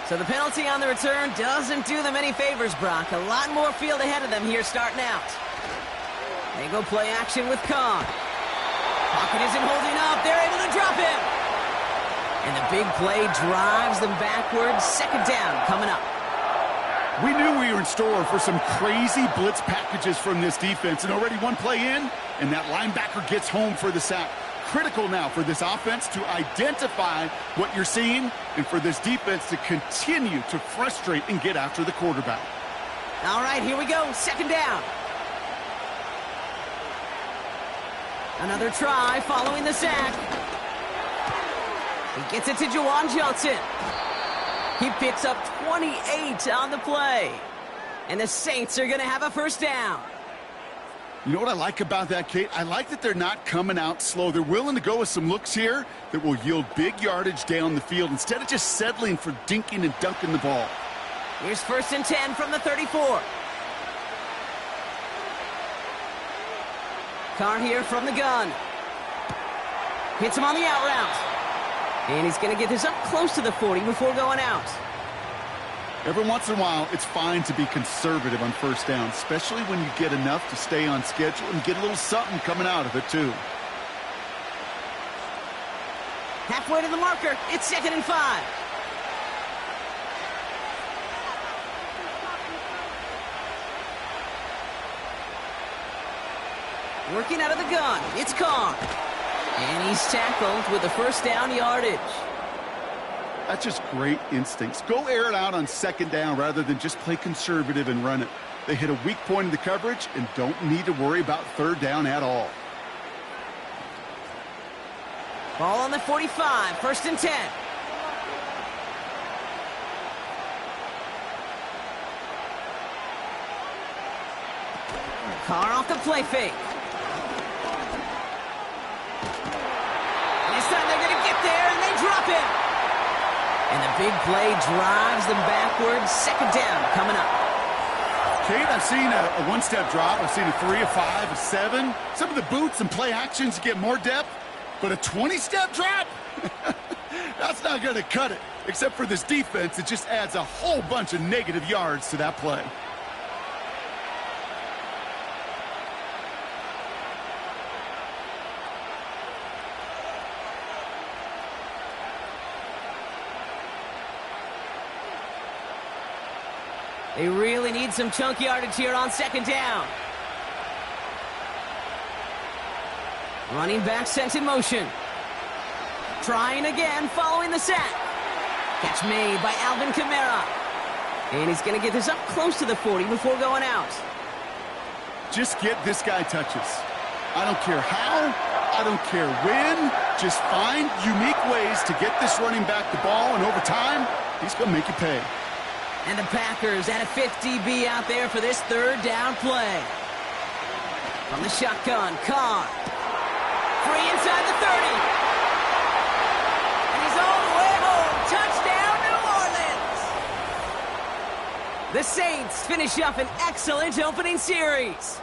So the penalty on the return doesn't do them any favors, Brock. A lot more field ahead of them here starting out. They go play action with Kahn. Pocket isn't holding up. They're able to drop him. And the big play drives them backwards. Second down coming up. We knew we were in store for some crazy blitz packages from this defense. And already one play in, and that linebacker gets home for the sack. Critical now for this offense to identify what you're seeing and for this defense to continue to frustrate and get after the quarterback. All right, here we go. Second down. Another try following the sack. He gets it to Juwan Johnson. He picks up 28 on the play. And the Saints are going to have a first down. You know what I like about that, Kate? I like that they're not coming out slow. They're willing to go with some looks here that will yield big yardage down the field instead of just settling for dinking and dunking the ball. Here's 1st and 10 from the 34. Carr here from the gun. Hits him on the out route. And he's going to get this up close to the 40 before going out. Every once in a while, it's fine to be conservative on first down, especially when you get enough to stay on schedule and get a little something coming out of it, too. Halfway to the marker. It's 2nd and 5. Working out of the gun. It's Kong. And he's tackled with the first down yardage. That's just great instincts. Go air it out on second down rather than just play conservative and run it. They hit a weak point in the coverage and don't need to worry about third down at all. Ball on the 45, 1st and 10. Carr off the play fake. This time they're going to get there and they drop him. And the big play drives them backwards. Second down coming up. Kate, I've seen a one-step drop. I've seen a 3, a 5, a 7. Some of the boots and play actions get more depth. But a 20-step drop? That's not going to cut it. Except for this defense, it just adds a whole bunch of negative yards to that play. They really need some chunk yardage here on second down. Running back sent in motion. Trying again following the sack. Catch made by Alvin Kamara. And he's going to get this up close to the 40 before going out. Just get this guy touches. I don't care how, I don't care when. Just find unique ways to get this running back the ball, and over time, he's going to make you pay. And the Packers at a 50-B out there for this third down play. From the shotgun, Carr. Free inside the 30. And he's all the way home. Touchdown, New Orleans. The Saints finish up an excellent opening series.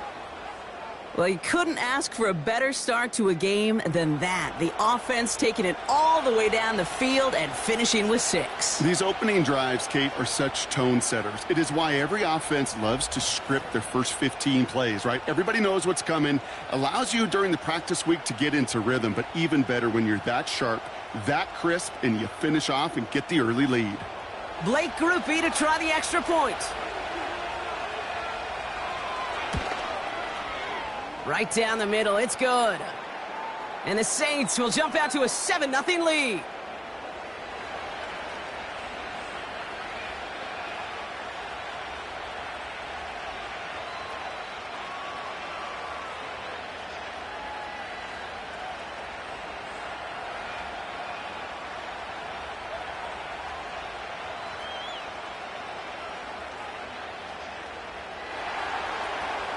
Well, you couldn't ask for a better start to a game than that. The offense taking it all the way down the field and finishing with 6. These opening drives, Kate, are such tone setters. It is why every offense loves to script their first 15 plays, right? Everybody knows what's coming. Allows you during the practice week to get into rhythm, but even better when you're that sharp, that crisp, and you finish off and get the early lead. Blake Grupe to try the extra point. Right down the middle, it's good. And the Saints will jump out to a 7-0 lead.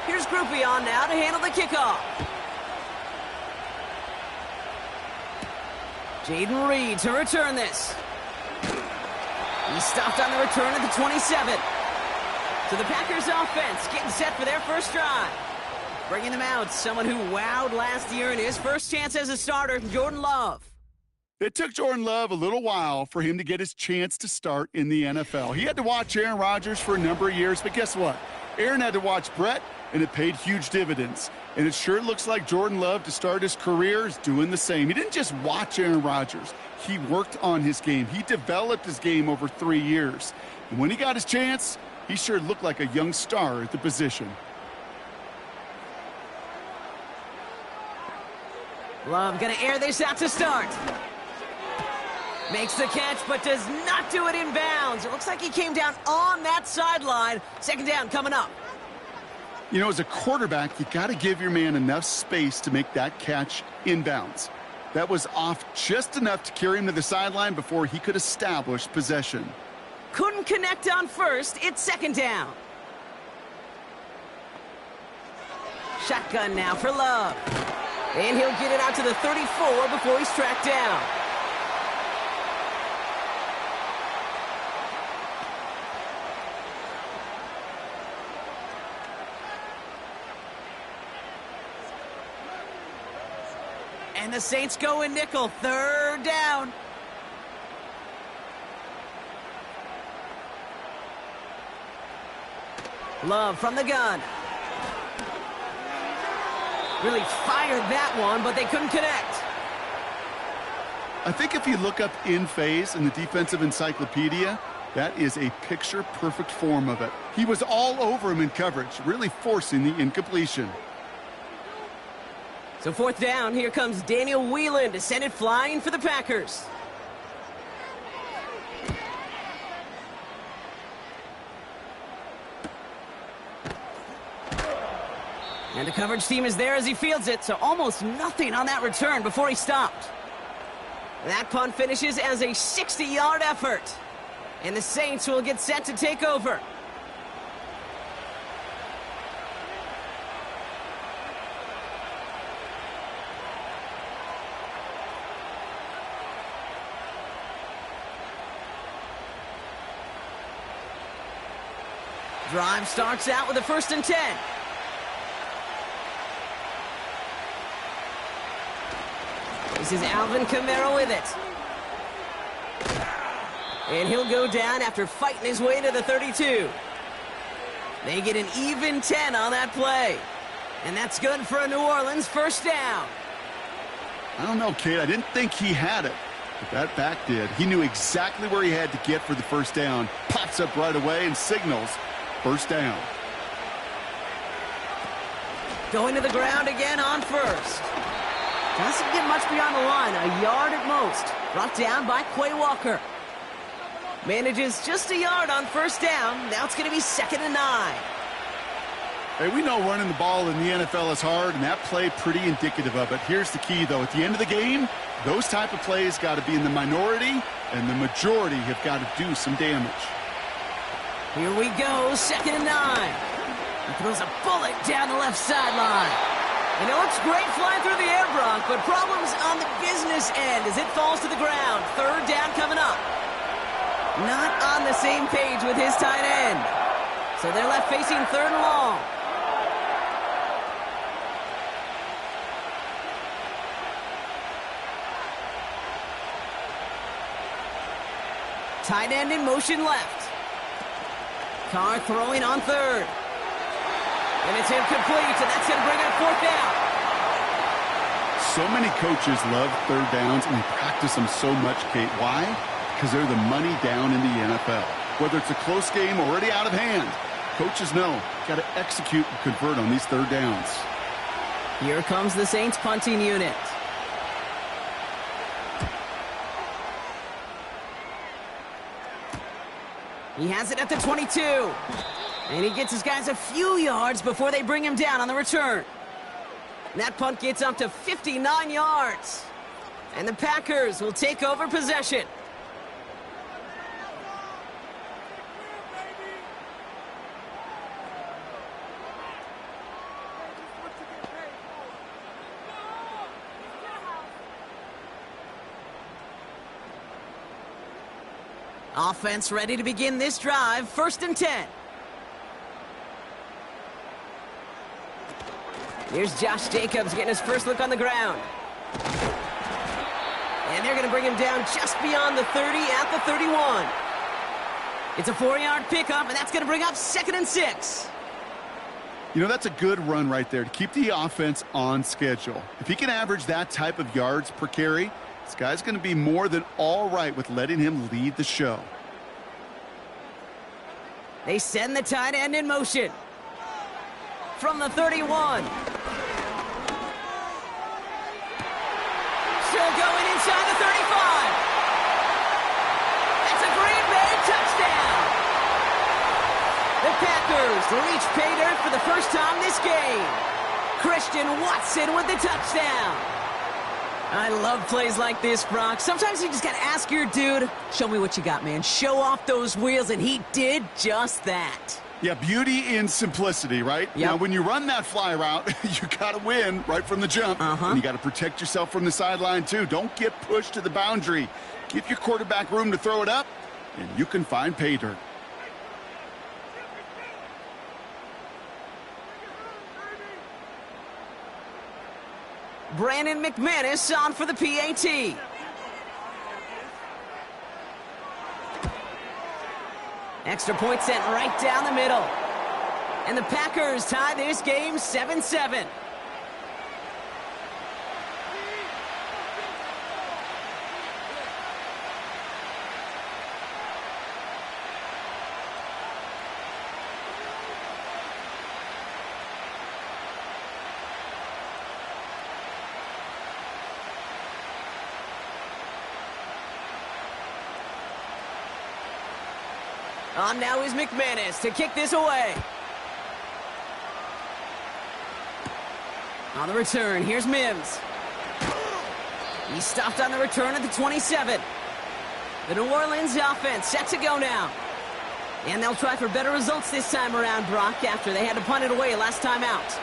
Here's Grupe on now to handle the kickoff. Jaden Reed to return this. He stopped on the return at the 27. So the Packers offense getting set for their first drive. Bringing them out, someone who wowed last year in his first chance as a starter, Jordan Love. It took Jordan Love a little while for him to get his chance to start in the NFL. He had to watch Aaron Rodgers for a number of years, but guess what? Aaron had to watch Brett, and it paid huge dividends. And it sure looks like Jordan Love, to start his career, is doing the same. He didn't just watch Aaron Rodgers. He worked on his game. He developed his game over 3 years. And when he got his chance, he sure looked like a young star at the position. Love gonna air this out to start. Makes the catch, but does not do it in bounds. It looks like he came down on that sideline. Second down coming up. You know, as a quarterback, you got to give your man enough space to make that catch inbounds. That was off just enough to carry him to the sideline before he could establish possession. Couldn't connect on first. It's second down. Shotgun now for Love. And he'll get it out to the 34 before he's tracked down. And the Saints go in nickel. Third down. Love from the gun. Really fired that one, but they couldn't connect. I think if you look up in phase in the defensive encyclopedia, that is a picture-perfect form of it. He was all over him in coverage, really forcing the incompletion. So fourth down, here comes Daniel Whelan to send it flying for the Packers. And the coverage team is there as he fields it, so almost nothing on that return before he stopped. That punt finishes as a 60-yard effort. And the Saints will get set to take over. Drive starts out with a 1st and 10. This is Alvin Kamara with it. And he'll go down after fighting his way to the 32. They get an even 10 on that play. And that's good for a New Orleans first down. I don't know, kid. I didn't think he had it, but that back did. He knew exactly where he had to get for the first down. Pops up right away and signals first down. Going to the ground again on first. Doesn't get much beyond the line, a yard at most. Brought down by Quay Walker. Manages just a yard on first down. Now it's going to be 2nd and 9. Hey, we know running the ball in the NFL is hard, and that play pretty indicative of it. Here's the key, though. At the end of the game, those type of plays got to be in the minority, and the majority have got to do some damage. Here we go, 2nd and 9. He throws a bullet down the left sideline. And it looks great flying through the air, Brock, but problems on the business end as it falls to the ground. Third down coming up. Not on the same page with his tight end. So they're left facing 3rd and long. Tight end in motion left. Carr throwing on 3rd. And it's incomplete, and that's going to bring up 4th down. So many coaches love 3rd downs, and they practice them so much, Kate. Why? Because they're the money down in the NFL. Whether it's a close game or already out of hand, coaches know got to execute and convert on these 3rd downs. Here comes the Saints punting unit. He has it at the 22. And he gets his guys a few yards before they bring him down on the return. And that punt gets up to 59 yards. And the Packers will take over possession. Offense ready to begin this drive. 1st and 10. Here's Josh Jacobs getting his first look on the ground. And they're going to bring him down just beyond the 30 at the 31. It's a 4-yard pickup, and that's going to bring up 2nd and 6. You know, that's a good run right there to keep the offense on schedule. If he can average that type of yards per carry, this guy's going to be more than all right with letting him lead the show. They send the tight end in motion. From the 31. Still going inside the 35. That's a Greenbay touchdown. The Packers reach pay dirt for the first time this game. Christian Watson with the touchdown. I love plays like this, Brock. Sometimes you just got to ask your dude, show me what you got, man. Show off those wheels, and he did just that. Yeah, beauty in simplicity, right? Yep. Now, when you run that fly route, you got to win right from the jump. And you got to protect yourself from the sideline, too. Don't get pushed to the boundary. Give your quarterback room to throw it up, and you can find pay dirt. Brandon McManus on for the PAT. Extra point sent right down the middle. And the Packers tie this game 7-7. On now is McManus to kick this away. On the return, here's Mims. He stopped on the return at the 27. The New Orleans offense set to go now. And they'll try for better results this time around, Brock, after they had to punt it away last time out.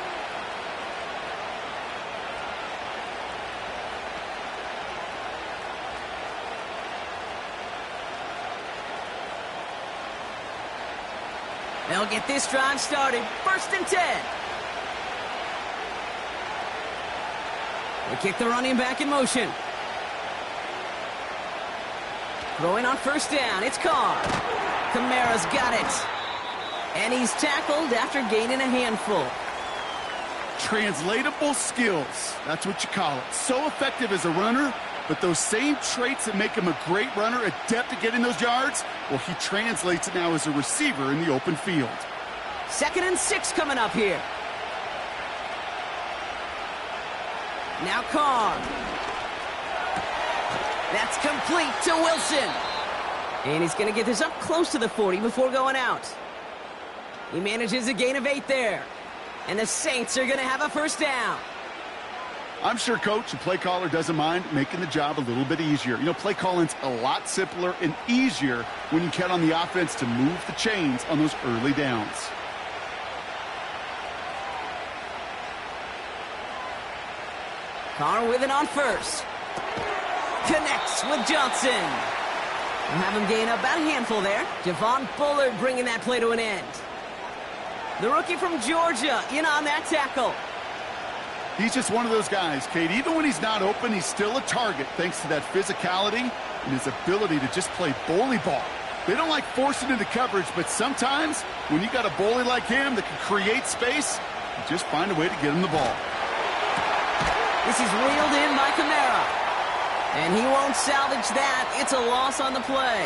They'll get this drive started. 1st and 10. They kick the running back in motion. Throwing on 1st down. It's Carr. Kamara's got it. And he's tackled after gaining a handful. Translatable skills. That's what you call it. So effective as a runner, but those same traits that make him a great runner, adept at getting those yards, well, he translates it now as a receiver in the open field. 2nd and 6 coming up here. Now Carr. That's complete to Wilson. And he's going to get this up close to the 40 before going out. He manages a gain of 8 there. And the Saints are going to have a 1st down. I'm sure Coach, the play caller, doesn't mind making the job a little bit easier. You know, play calling's a lot simpler and easier when you count on the offense to move the chains on those early downs. Carr with it on 1st. Connects with Johnson. We'll have him gain about a handful there. Javon Bullard bringing that play to an end. The rookie from Georgia in on that tackle. He's just one of those guys, Kate. Even when he's not open, he's still a target thanks to that physicality and his ability to just play bully ball. They don't like forcing into coverage, but sometimes when you got a bully like him that can create space, you just find a way to get him the ball. This is reeled in by Kamara. And he won't salvage that. It's a loss on the play.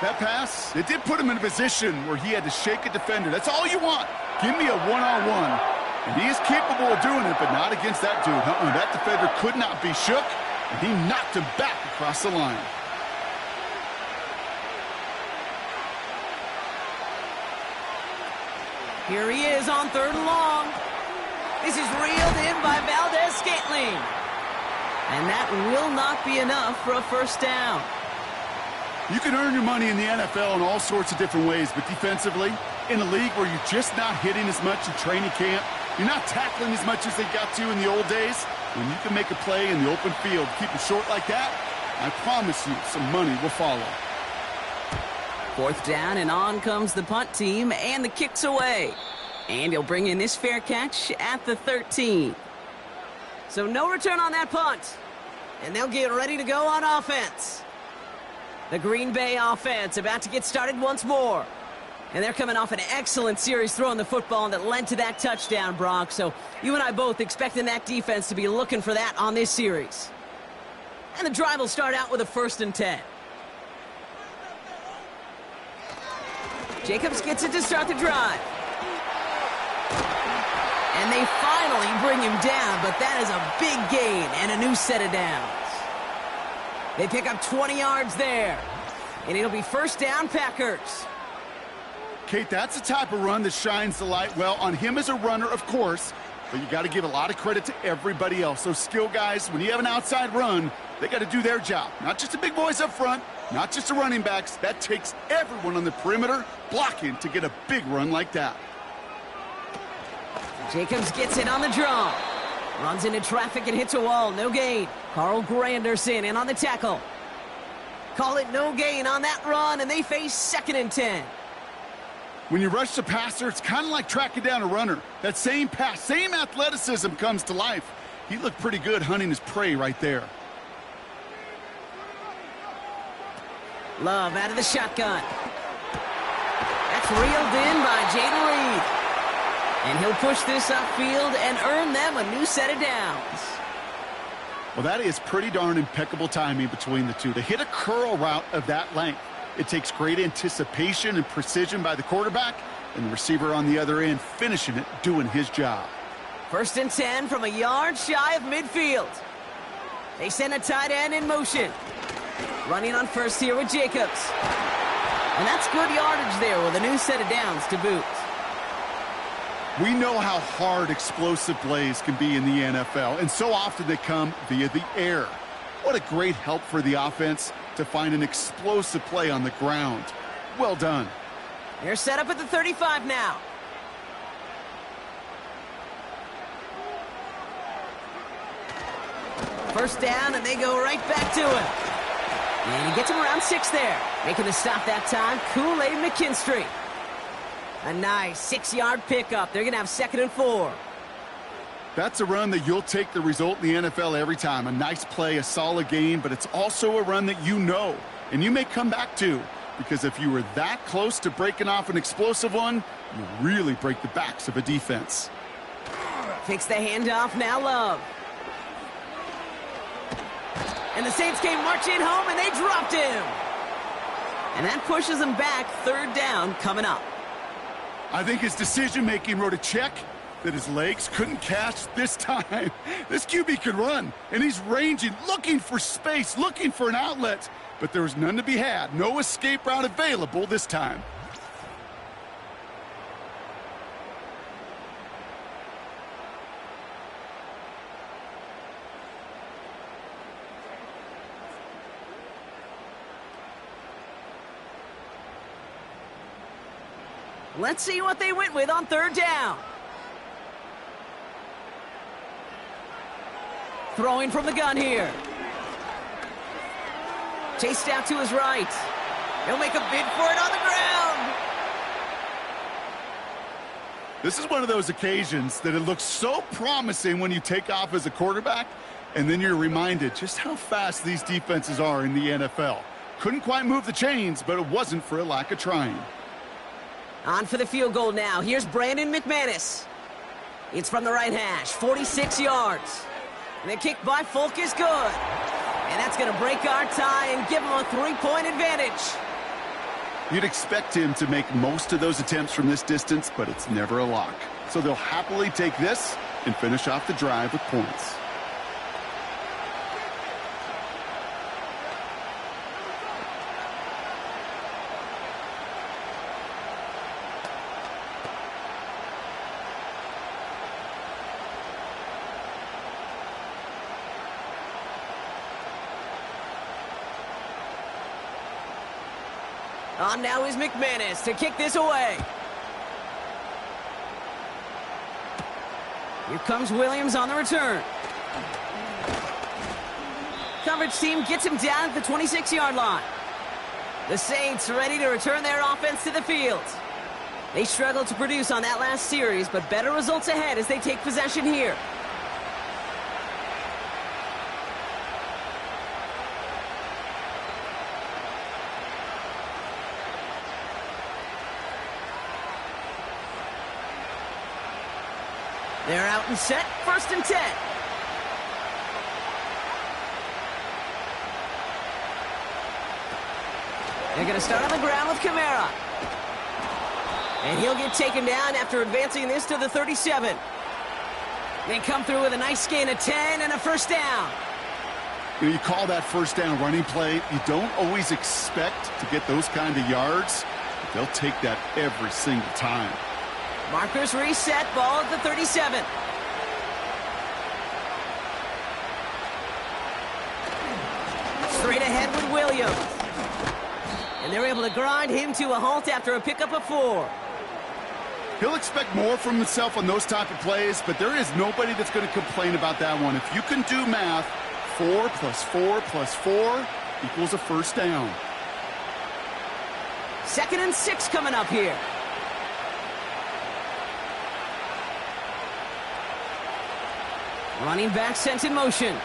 That pass, it did put him in a position where he had to shake a defender. That's all you want. Give me a one-on-one. And he is capable of doing it, but not against that dude. That defender could not be shook, and he knocked him back across the line. Here he is on 3rd and long. This is reeled in by Valdez-Scantling. And that will not be enough for a 1st down. You can earn your money in the NFL in all sorts of different ways, but defensively, in a league where you're just not hitting as much in training camp, you're not tackling as much as they got to in the old days, when you can make a play in the open field, keep it short like that, I promise you some money will follow. 4th down, and on comes the punt team, and the kick's away. And he'll bring in this fair catch at the 13. So no return on that punt. And they'll get ready to go on offense. The Green Bay offense about to get started once more. And they're coming off an excellent series throwing the football that led to that touchdown, Brock. So you and I both expecting that defense to be looking for that on this series. And the drive will start out with a 1st and 10. Jacobs gets it to start the drive. And they finally bring him down, but that is a big gain and a new set of downs. They pick up 20 yards there. And it'll be 1st down, Packers. Kate, that's the type of run that shines the light well on him as a runner, of course, but you got to give a lot of credit to everybody else. Those skill guys, when you have an outside run, they got to do their job. Not just the big boys up front, not just the running backs. That takes everyone on the perimeter blocking to get a big run like that. Jacobs gets it on the draw. Runs into traffic and hits a wall. No gain. Carl Granderson in on the tackle. Call it no gain on that run, and they face 2nd and 10. When you rush the passer, it's kind of like tracking down a runner. That same pass, same athleticism comes to life. He looked pretty good hunting his prey right there. Love out of the shotgun. That's reeled in by Jaden Reed. And he'll push this upfield and earn them a new set of downs. Well, that is pretty darn impeccable timing between the two. To hit a curl route of that length, it takes great anticipation and precision by the quarterback, and the receiver on the other end finishing it, doing his job. 1st and 10 from a yard shy of midfield. They send a tight end in motion. Running on first here with Jacobs. And that's good yardage there with a new set of downs to boot. We know how hard explosive plays can be in the NFL, and so often they come via the air. What a great help for the offense to find an explosive play on the ground. Well done. They're set up at the 35 now. First down, and they go right back to him. And he gets him around 6 there. Making the stop that time, Kool-Aid McKinstry. A nice 6-yard pickup. They're going to have 2nd and 4. That's a run that you'll take the result in the NFL every time. A nice play, a solid game, but it's also a run that you know, and you may come back to, because if you were that close to breaking off an explosive one, you really break the backs of a defense. Takes the handoff, now Love. And the Saints came marching home, and they dropped him. And that pushes them back. 3rd down coming up. I think his decision-making wrote a check that his legs couldn't catch this time. This QB could run, and he's ranging, looking for space, looking for an outlet. But there was none to be had. No escape route available this time. Let's see what they went with on 3rd down. Throwing from the gun here. Chased out to his right. He'll make a bid for it on the ground. This is one of those occasions that it looks so promising when you take off as a quarterback, and then you're reminded just how fast these defenses are in the NFL. Couldn't quite move the chains, but it wasn't for a lack of trying. On for the field goal now. Here's Brandon McManus. It's from the right hash, 46 yards. And the kick by Folk is good. And that's going to break our tie and give him a 3-point advantage. You'd expect him to make most of those attempts from this distance, but it's never a lock. So they'll happily take this and finish off the drive with points. On now is McManus to kick this away. Here comes Williams on the return. Coverage team gets him down at the 26-yard line. The Saints ready to return their offense to the field. They struggled to produce on that last series, but better results ahead as they take possession here. They're out and set, 1st and 10. They're going to start on the ground with Kamara. And he'll get taken down after advancing this to the 37. They come through with a nice gain of 10 and a 1st down. You call that 1st down running play. You don't always expect to get those kind of yards, but they'll take that every single time. Markers reset, ball at the 37. Straight ahead with Williams. And they're able to grind him to a halt after a pickup of 4. He'll expect more from himself on those type of plays, but there is nobody that's going to complain about that one. If you can do math, 4 plus 4 plus 4 equals a 1st down. 2nd and 6 coming up here. Running back sent in motion.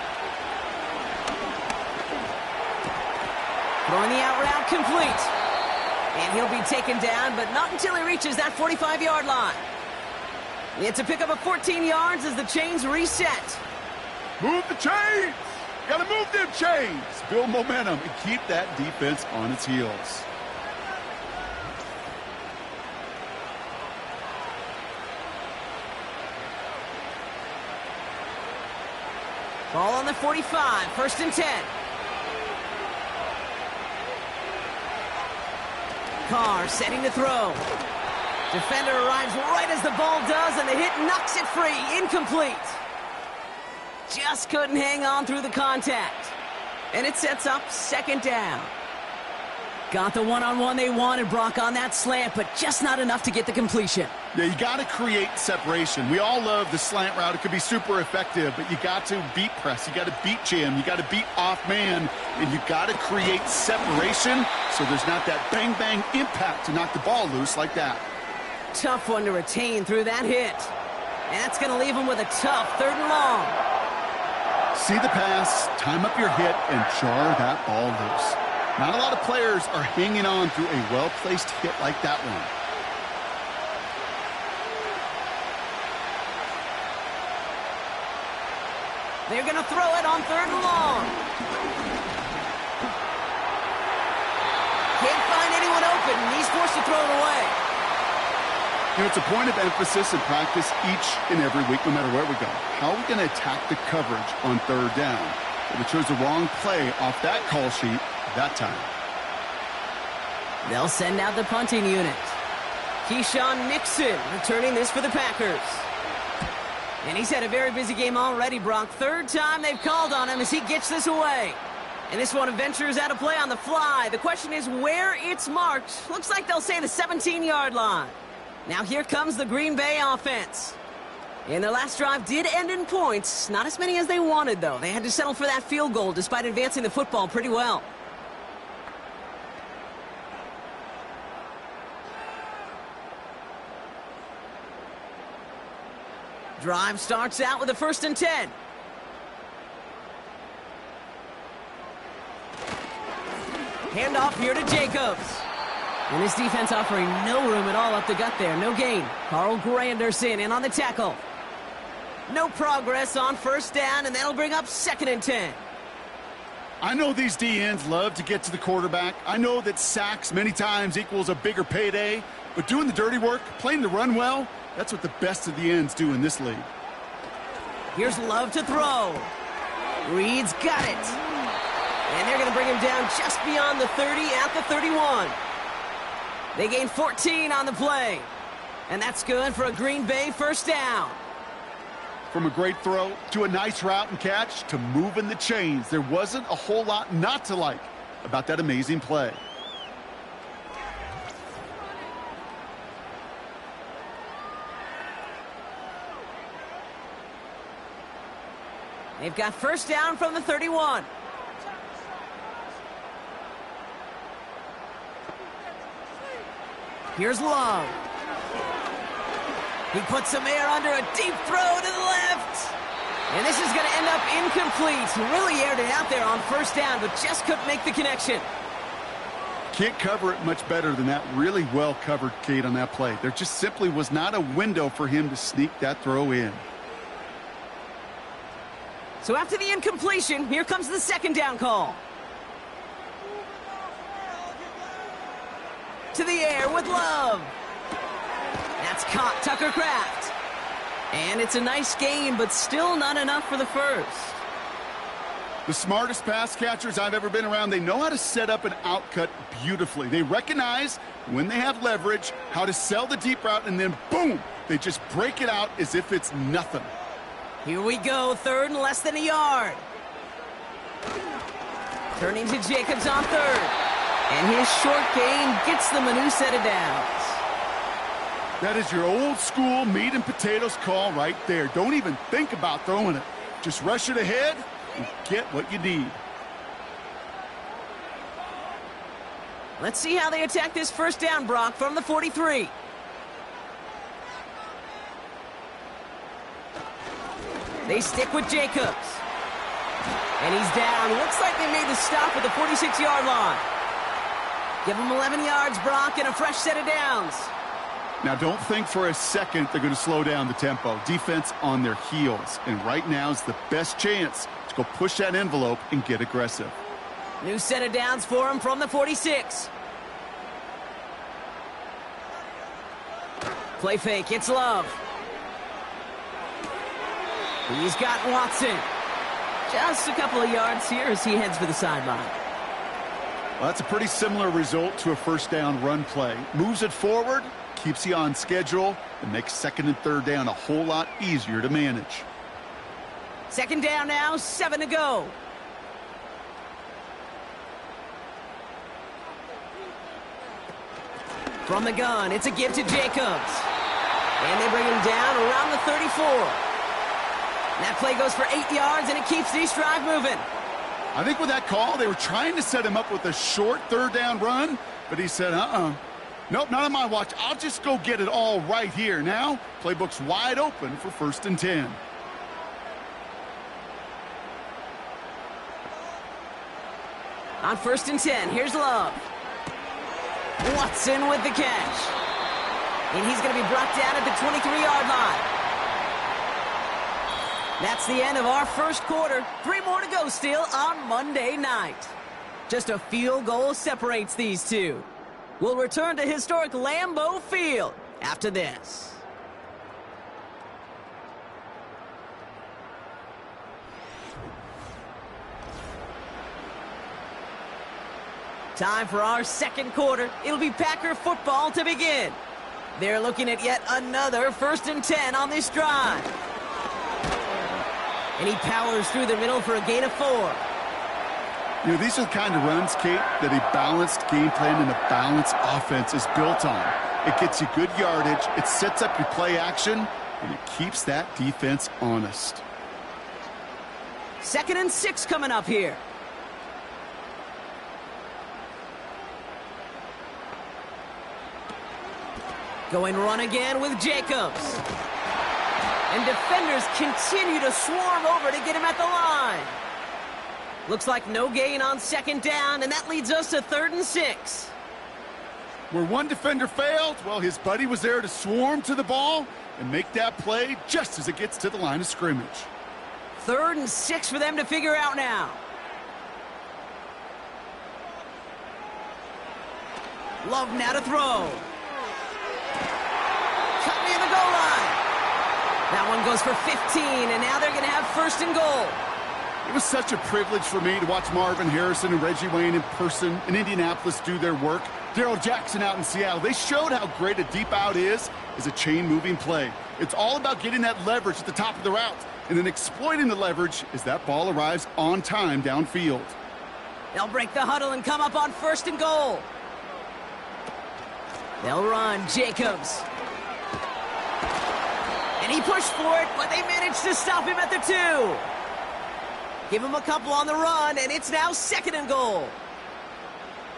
Throwing the out route complete. And he'll be taken down, but not until he reaches that 45-yard line. It's a pickup of 14 yards as the chains reset. Move the chains! Gotta move them chains! Build momentum and keep that defense on its heels. Ball on the 45, 1st and 10. Carr setting to throw. Defender arrives right as the ball does, and the hit knocks it free. Incomplete. Just couldn't hang on through the contact. And it sets up 2nd down. Got the one-on-one they wanted, Brock, on that slant, but just not enough to get the completion. Yeah, you got to create separation. We all love the slant route. It could be super effective, but you got to beat press. You got to beat jam. You got to beat off man, and you got to create separation so there's not that bang-bang impact to knock the ball loose like that. Tough one to retain through that hit. And that's going to leave him with a tough 3rd and long. See the pass, time up your hit, and jar that ball loose. Not a lot of players are hanging on through a well-placed hit like that one. They're going to throw it on 3rd and long. Can't find anyone open, and he's forced to throw it away. You know, it's a point of emphasis in practice each and every week, no matter where we go. How are we going to attack the coverage on 3rd down? But we chose the wrong play off that call sheet that time. They'll send out the punting unit. Keyshawn Nixon returning this for the Packers. And he's had a very busy game already, Brock. 3rd time they've called on him as he gets this away. And this one ventures out of play on the fly. The question is where it's marked. Looks like they'll say the 17-yard line. Now here comes the Green Bay offense. And their last drive did end in points. Not as many as they wanted, though. They had to settle for that field goal despite advancing the football pretty well. Drive starts out with a 1st and 10. Handoff here to Jacobs. And this defense offering no room at all up the gut there. No gain. Carl Granderson in on the tackle. No progress on 1st down, and that'll bring up 2nd and 10. I know these DNs love to get to the quarterback. I know that sacks many times equals a bigger payday, but doing the dirty work, playing the run well, that's what the best of the ends do in this league. Here's Love to throw. Reed's got it. And they're going to bring him down just beyond the 30 at the 31. They gain 14 on the play. And that's good for a Green Bay 1st down. From a great throw to a nice route and catch to moving the chains, there wasn't a whole lot not to like about that amazing play. They've got 1st down from the 31. Here's Love. He puts some air under a deep throw to the left. And this is going to end up incomplete. Really aired it out there on 1st down, but just couldn't make the connection. can't cover it much better than that. Really well covered, Kate, on that play. There just simply was not a window for him to sneak that throw in. So after the incompletion, here comes the second down call. To the air with Love. That's caught Tucker Kraft. And it's a nice gain, but still not enough for the first. The smartest pass catchers I've ever been around, they know how to set up an outcut beautifully. They recognize when they have leverage, how to sell the deep route, and then boom, they just break it out as if it's nothing. Here we go, third and less than a yard. Turning to Jacobs on third. And his short gain gets them a new set of downs. That is your old school meat and potatoes call right there. Don't even think about throwing it. Just rush it ahead and get what you need. Let's see how they attack this first down, Brock, from the 43. They stick with Jacobs. And he's down. Looks like they made the stop at the 46-yard line. Give him 11 yards, Brock, and a fresh set of downs. Now, don't think for a second they're going to slow down the tempo. Defense on their heels. And right now is the best chance to go push that envelope and get aggressive. New set of downs for him from the 46. Play fake. It's Love. He's got Watson. Just a couple of yards here as he heads for the sideline. Well, that's a pretty similar result to a first down run play. Moves it forward, keeps you on schedule, and makes second and third down a whole lot easier to manage. Second down now, 7 to go. From the gun, it's a give to Jacobs. And they bring him down around the 34. That play goes for 8 yards, and it keeps this drive moving. I think with that call, they were trying to set him up with a short third down run, but he said, nope, not on my watch. I'll just go get it all right here. Now, playbook's wide open for 1st and 10. On 1st and 10, here's Love. Watson with the catch. And he's going to be brought down at the 23-yard line. That's the end of our first quarter. 3 more to go still on Monday night. Just a field goal separates these two. We'll return to historic Lambeau Field after this. Time for our second quarter. It'll be Packer football to begin. They're looking at yet another 1st and 10 on this drive. And he powers through the middle for a gain of 4. You know, these are the kind of runs, Kate, that a balanced game plan and a balanced offense is built on. It gets you good yardage, it sets up your play action, and it keeps that defense honest. 2nd and 6 coming up here. Going run again with Jacobs. And defenders continue to swarm over to get him at the line. Looks like no gain on 2nd down, and that leads us to 3rd and 6. Where one defender failed, well, his buddy was there to swarm to the ball and make that play just as it gets to the line of scrimmage. 3rd and 6 for them to figure out now. Love now to throw. Cut near the goal line. That one goes for 15, and now they're going to have 1st and goal. It was such a privilege for me to watch Marvin Harrison and Reggie Wayne in person in Indianapolis do their work. Darrell Jackson out in Seattle. They showed how great a deep out is as a chain-moving play. It's all about getting that leverage at the top of the route and then exploiting the leverage as that ball arrives on time downfield. They'll break the huddle and come up on 1st and goal. They'll run. Jacobs. And he pushed for it, but they managed to stop him at the 2. Give him a couple on the run, and it's now 2nd and goal.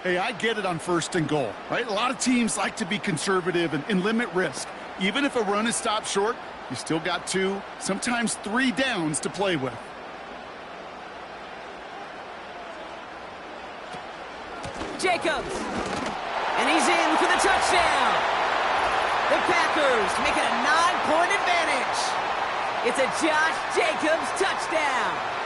Hey, I get it on 1st and goal, right? A lot of teams like to be conservative and limit risk. Even if a run is stopped short, you still got 2, sometimes 3 downs to play with. Jacobs. And he's in for the touchdown. The Packers make it a 9-point advantage. It's a Josh Jacobs touchdown.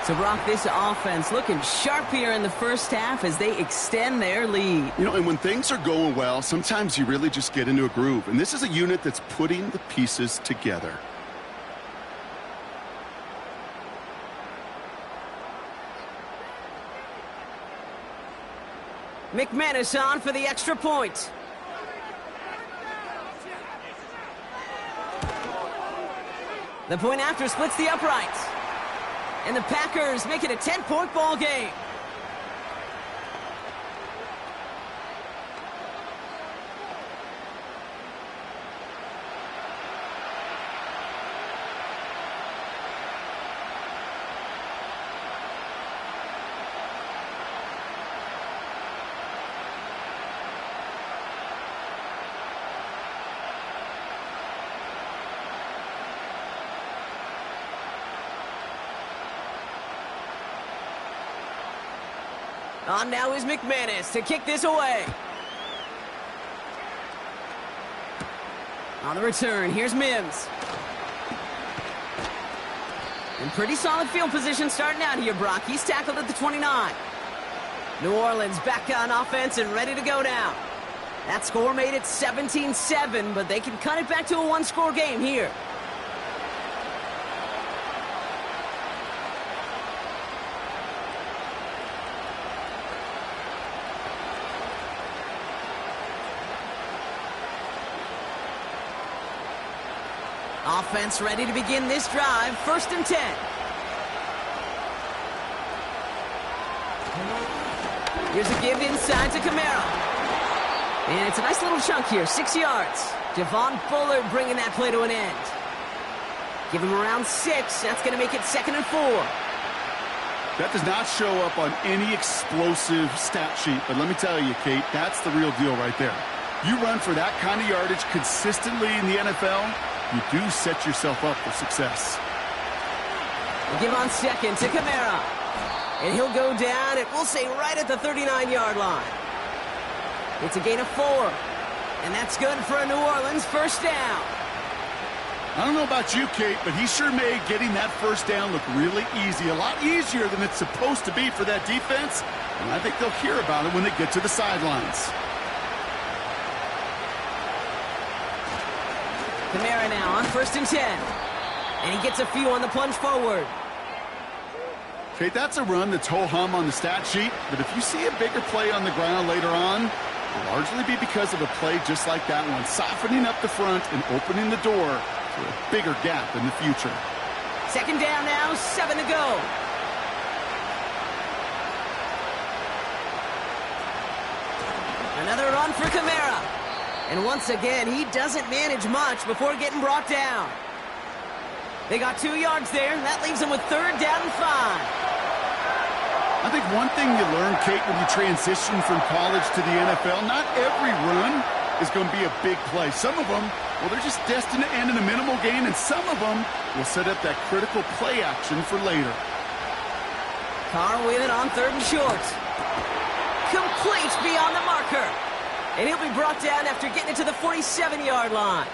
So, Brock, this offense looking sharp here in the first half as they extend their lead. You know, and when things are going well, sometimes you really just get into a groove. And this is a unit that's putting the pieces together. McManus on for the extra point. The point after splits the uprights. And the Packers make it a 10-point ball game. On now is McManus to kick this away. On the return, here's Mims. In pretty solid field position starting out here, Brock. He's tackled at the 29. New Orleans back on offense and ready to go now. That score made it 17-7, but they can cut it back to a one-score game here. Offense ready to begin this drive. 1st and 10. Here's a give inside to Kamara. And it's a nice little chunk here. 6 yards. Javon Bullard bringing that play to an end. Give him around 6. That's going to make it 2nd and 4. That does not show up on any explosive stat sheet. But let me tell you, Kate, that's the real deal right there. You run for that kind of yardage consistently in the NFL, you do set yourself up for success. We'll give on 2nd to Kamara. And he'll go down, and we'll say right at the 39-yard line. It's a gain of 4. And that's good for a New Orleans 1st down. I don't know about you, Kate, but he sure made getting that 1st down look really easy. A lot easier than it's supposed to be for that defense. And I think they'll hear about it when they get to the sidelines. Kamara now on 1st and 10. And he gets a few on the plunge forward. Okay, that's a run that's ho-hum on the stat sheet, but if you see a bigger play on the ground later on, it'll largely be because of a play just like that one, softening up the front and opening the door for a bigger gap in the future. 2nd down now, 7 to go. Another run for Kamara. And once again, he doesn't manage much before getting brought down. They got 2 yards there. That leaves them with 3rd down and 5. I think one thing you learn, Kate, when you transition from college to the NFL, not every run is going to be a big play. Some of them, well, they're just destined to end in a minimal gain, and some of them will set up that critical play action for later. Carr with it on 3rd and short. Complete beyond the marker. And he'll be brought down after getting it to the 47-yard line.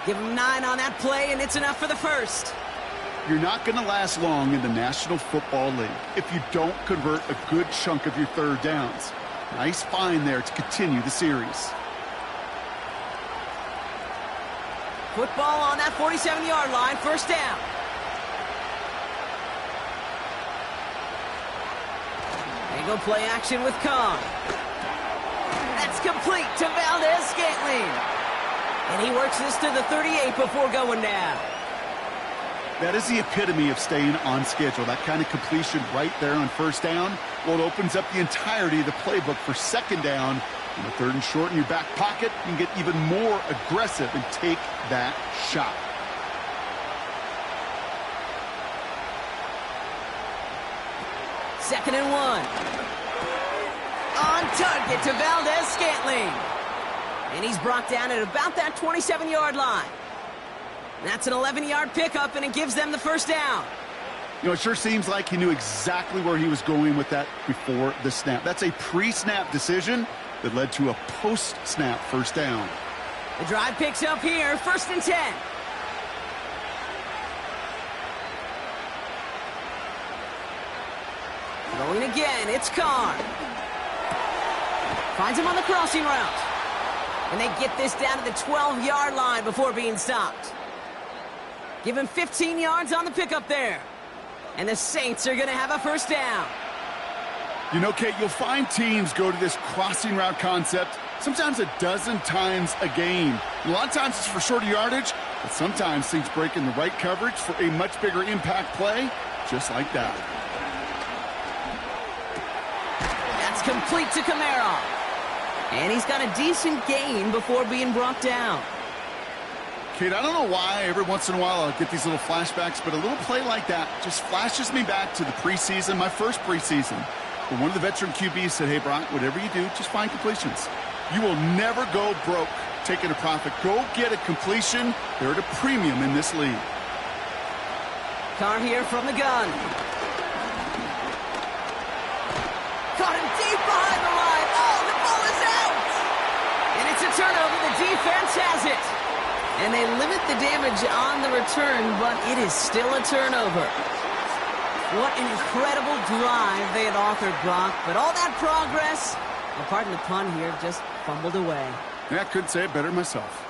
Give him 9 on that play, and it's enough for the 1st. You're not going to last long in the National Football League if you don't convert a good chunk of your 3rd downs. Nice find there to continue the series. Football on that 47-yard line, 1st down. They go play action with Kong. That's complete to Valdez-Scantling. And he works this to the 38 before going down. That is the epitome of staying on schedule. That kind of completion right there on 1st down. Well, it opens up the entirety of the playbook for 2nd down. And the 3rd and short in your back pocket, you can get even more aggressive and take that shot. Second and 1. On target to Valdez-Scantling. And he's brought down at about that 27-yard line. That's an 11-yard pickup, and it gives them the 1st down. You know, it sure seems like he knew exactly where he was going with that before the snap. That's a pre-snap decision, that led to a post-snap first down. The drive picks up here, 1st and 10. Going again, it's Carr. Finds him on the crossing route. And they get this down to the 12-yard line before being stopped. Give him 15 yards on the pickup there. And the Saints are going to have a first down. You know, Kate, you'll find teams go to this crossing route concept sometimes a dozen times a game. A lot of times it's for shorter yardage, but sometimes things break in the right coverage for a much bigger impact play, just like that. That's complete to Kamara. And he's got a decent gain before being brought down. Kate, I don't know why every once in a while I'll get these little flashbacks, but a little play like that just flashes me back to the preseason, my first preseason. But one of the veteran QBs said, hey, Brock, whatever you do, just find completions. You will never go broke taking a profit. Go get a completion. They're at a premium in this league. Carr here from the gun. Caught him deep behind the line. Oh, the ball is out! And it's a turnover. The defense has it. And they limit the damage on the return, but it is still a turnover. What an incredible drive they had authored, Brock. But all that progress, well, pardon the pun here, just fumbled away. Yeah, I couldn't say it better myself.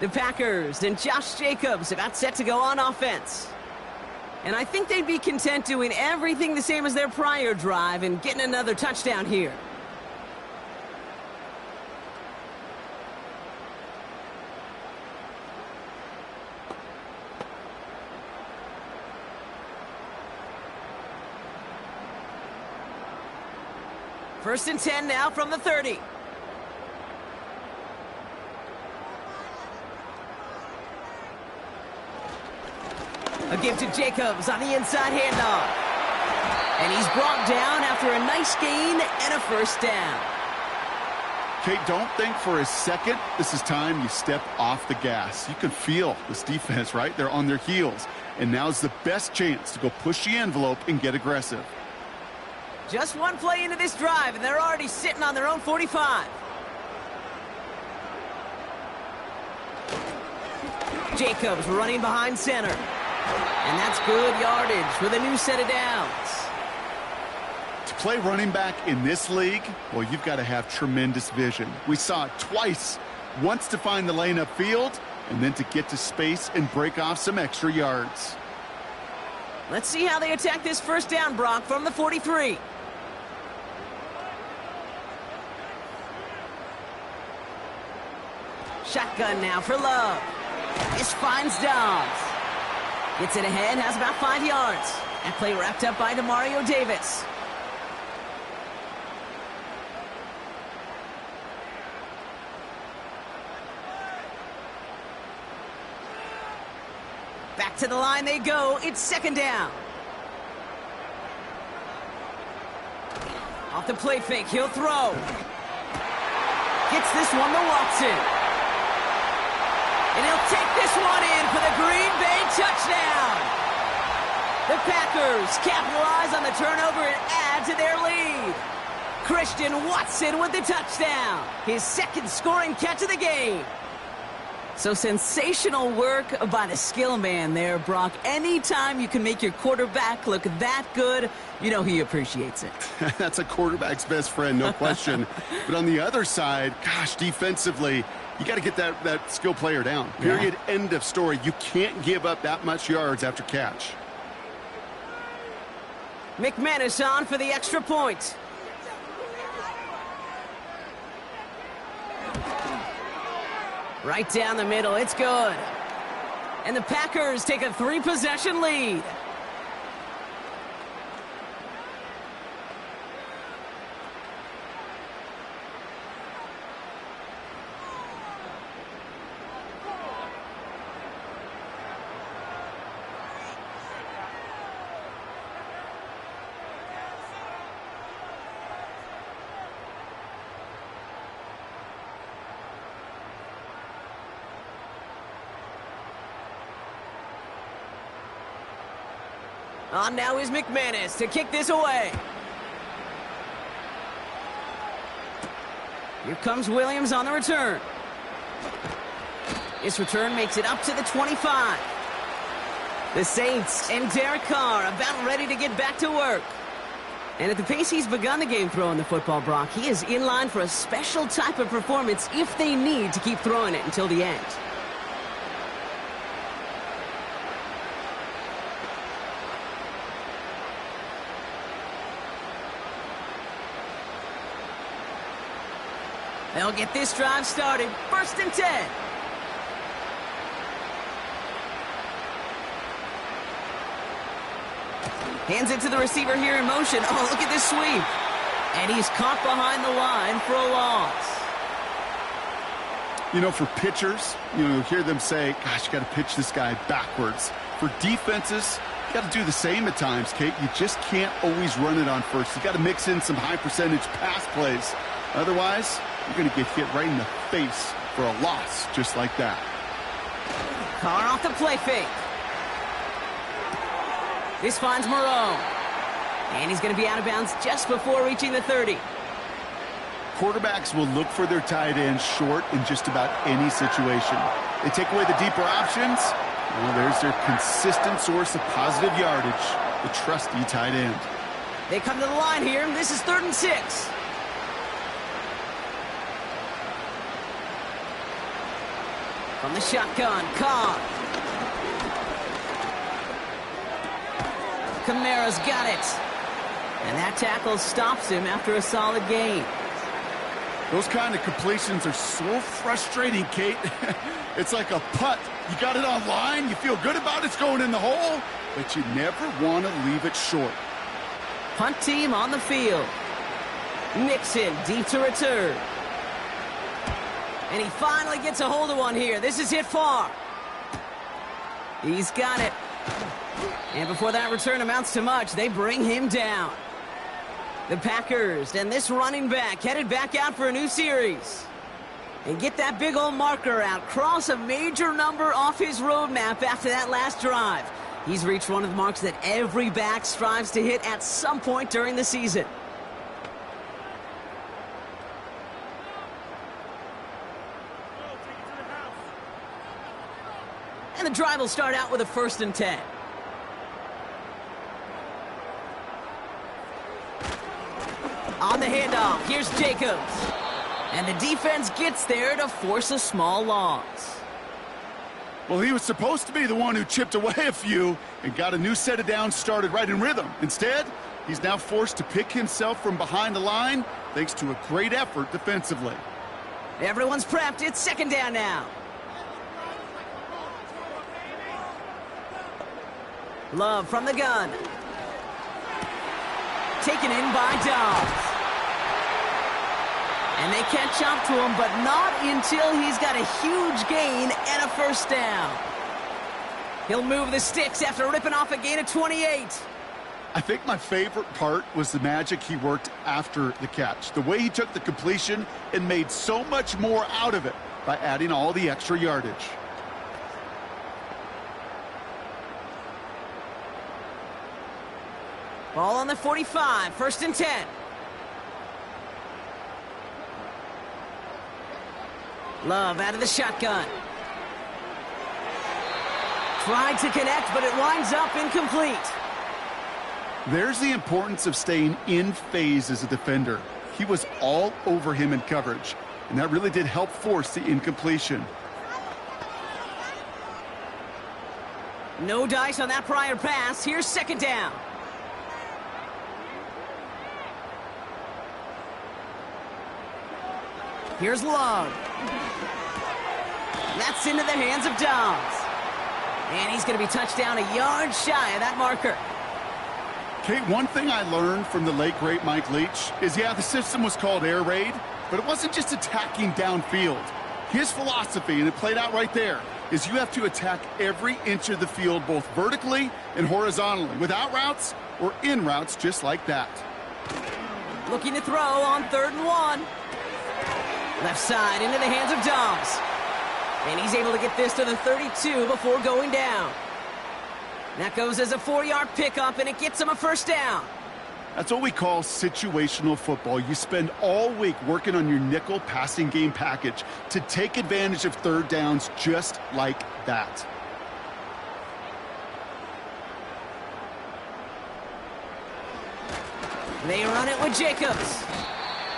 The Packers and Josh Jacobs about set to go on offense. And I think they'd be content doing everything the same as their prior drive and getting another touchdown here. First and 10 now from the 30. A give to Jacobs on the inside handoff. And he's brought down after a nice gain and a first down. Kate, don't think for a second this is time you step off the gas. You can feel this defense, right? They're on their heels. And now's the best chance to go push the envelope and get aggressive. Just one play into this drive, and they're already sitting on their own 45. Jacobs running behind center. And that's good yardage with a new set of downs. To play running back in this league, well, you've got to have tremendous vision. We saw it twice. Once to find the lane upfield, and then to get to space and break off some extra yards. Let's see how they attack this first down, Brock, from the 43. Shotgun now for Love. This finds Dobbs. Gets it ahead, has about 5 yards. That play wrapped up by Demario Davis. Back to the line they go. It's second down. Off the play fake, he'll throw. Gets this one to Watson. And he'll take this one in for the Green Bay touchdown. The Packers capitalize on the turnover and add to their lead. Christian Watson with the touchdown. His second scoring catch of the game. So sensational work by the skill man there, Brock. Anytime you can make your quarterback look that good, you know he appreciates it. That's a quarterback's best friend, no question. But on the other side, gosh, defensively, you got to get that skill player down. Period. Yeah. End of story. You can't give up that much yards after catch. McManus on for the extra point. Right down the middle, it's good. And the Packers take a 3-possession lead. On now is McManus to kick this away. Here comes Williams on the return. This return makes it up to the 25. The Saints and Derek Carr about ready to get back to work. And at the pace he's begun the game throwing the football, Brock, he is in line for a special type of performance if they need to keep throwing it until the end. They'll get this drive started. 1st and 10. Hands it to the receiver here in motion. Oh, look at this sweep. And he's caught behind the line for a loss. You know, for pitchers, you hear them say, gosh, you got to pitch this guy backwards. For defenses, you got to do the same at times, Kate. You just can't always run it on first. You got to mix in some high percentage pass plays. Otherwise, you're going to get hit right in the face for a loss just like that. Carr off the play fake. This finds Moreau. And he's going to be out of bounds just before reaching the 30. Quarterbacks will look for their tight end short in just about any situation. They take away the deeper options. Well, there's their consistent source of positive yardage, the trusty tight end. They come to the line here. This is 3rd and 6. From the shotgun, Carr. Kamara's got it. And that tackle stops him after a solid gain. Those kind of completions are so frustrating, Kate. It's like a putt. You got it on line, you feel good about it's going in the hole, but you never want to leave it short. Punt team on the field. Nixon deep to return. And he finally gets a hold of one here. This is hit far. He's got it. And before that return amounts to much, they bring him down. The Packers and this running back headed back out for a new series. And get that big old marker out. Cross a major number off his roadmap after that last drive. He's reached one of the marks that every back strives to hit at some point during the season. And the drive will start out with a 1st and 10. On the handoff, here's Jacobs. And the defense gets there to force a small loss. Well, he was supposed to be the one who chipped away a few and got a new set of downs started right in rhythm. Instead, he's now forced to pick himself from behind the line thanks to a great effort defensively. Everyone's prepped. It's 2nd down now. Love from the gun. Taken in by Dobbs. And they catch up to him, but not until he's got a huge gain and a 1st down. He'll move the sticks after ripping off a gain of 28. I think my favorite part was the magic he worked after the catch. The way he took the completion and made so much more out of it by adding all the extra yardage. Ball on the 45, 1st and 10. Love out of the shotgun. Tried to connect, but it winds up incomplete. There's the importance of staying in phase as a defender. He was all over him in coverage, and that really did help force the incompletion. No dice on that prior pass. Here's 2nd down. Here's Love. That's into the hands of Dobbs. And he's going to be touched down a yard shy of that marker. Kate, one thing I learned from the late, great Mike Leach is, yeah, the system was called air raid, but it wasn't just attacking downfield. His philosophy, and it played out right there, is you have to attack every inch of the field, both vertically and horizontally, with out routes or in routes just like that. Looking to throw on 3rd and 1. Left side into the hands of Dobbs. And he's able to get this to the 32 before going down. That goes as a 4-yard pickup, and it gets him a first down. That's what we call situational football. You spend all week working on your nickel passing game package to take advantage of third downs just like that. They run it with Jacobs.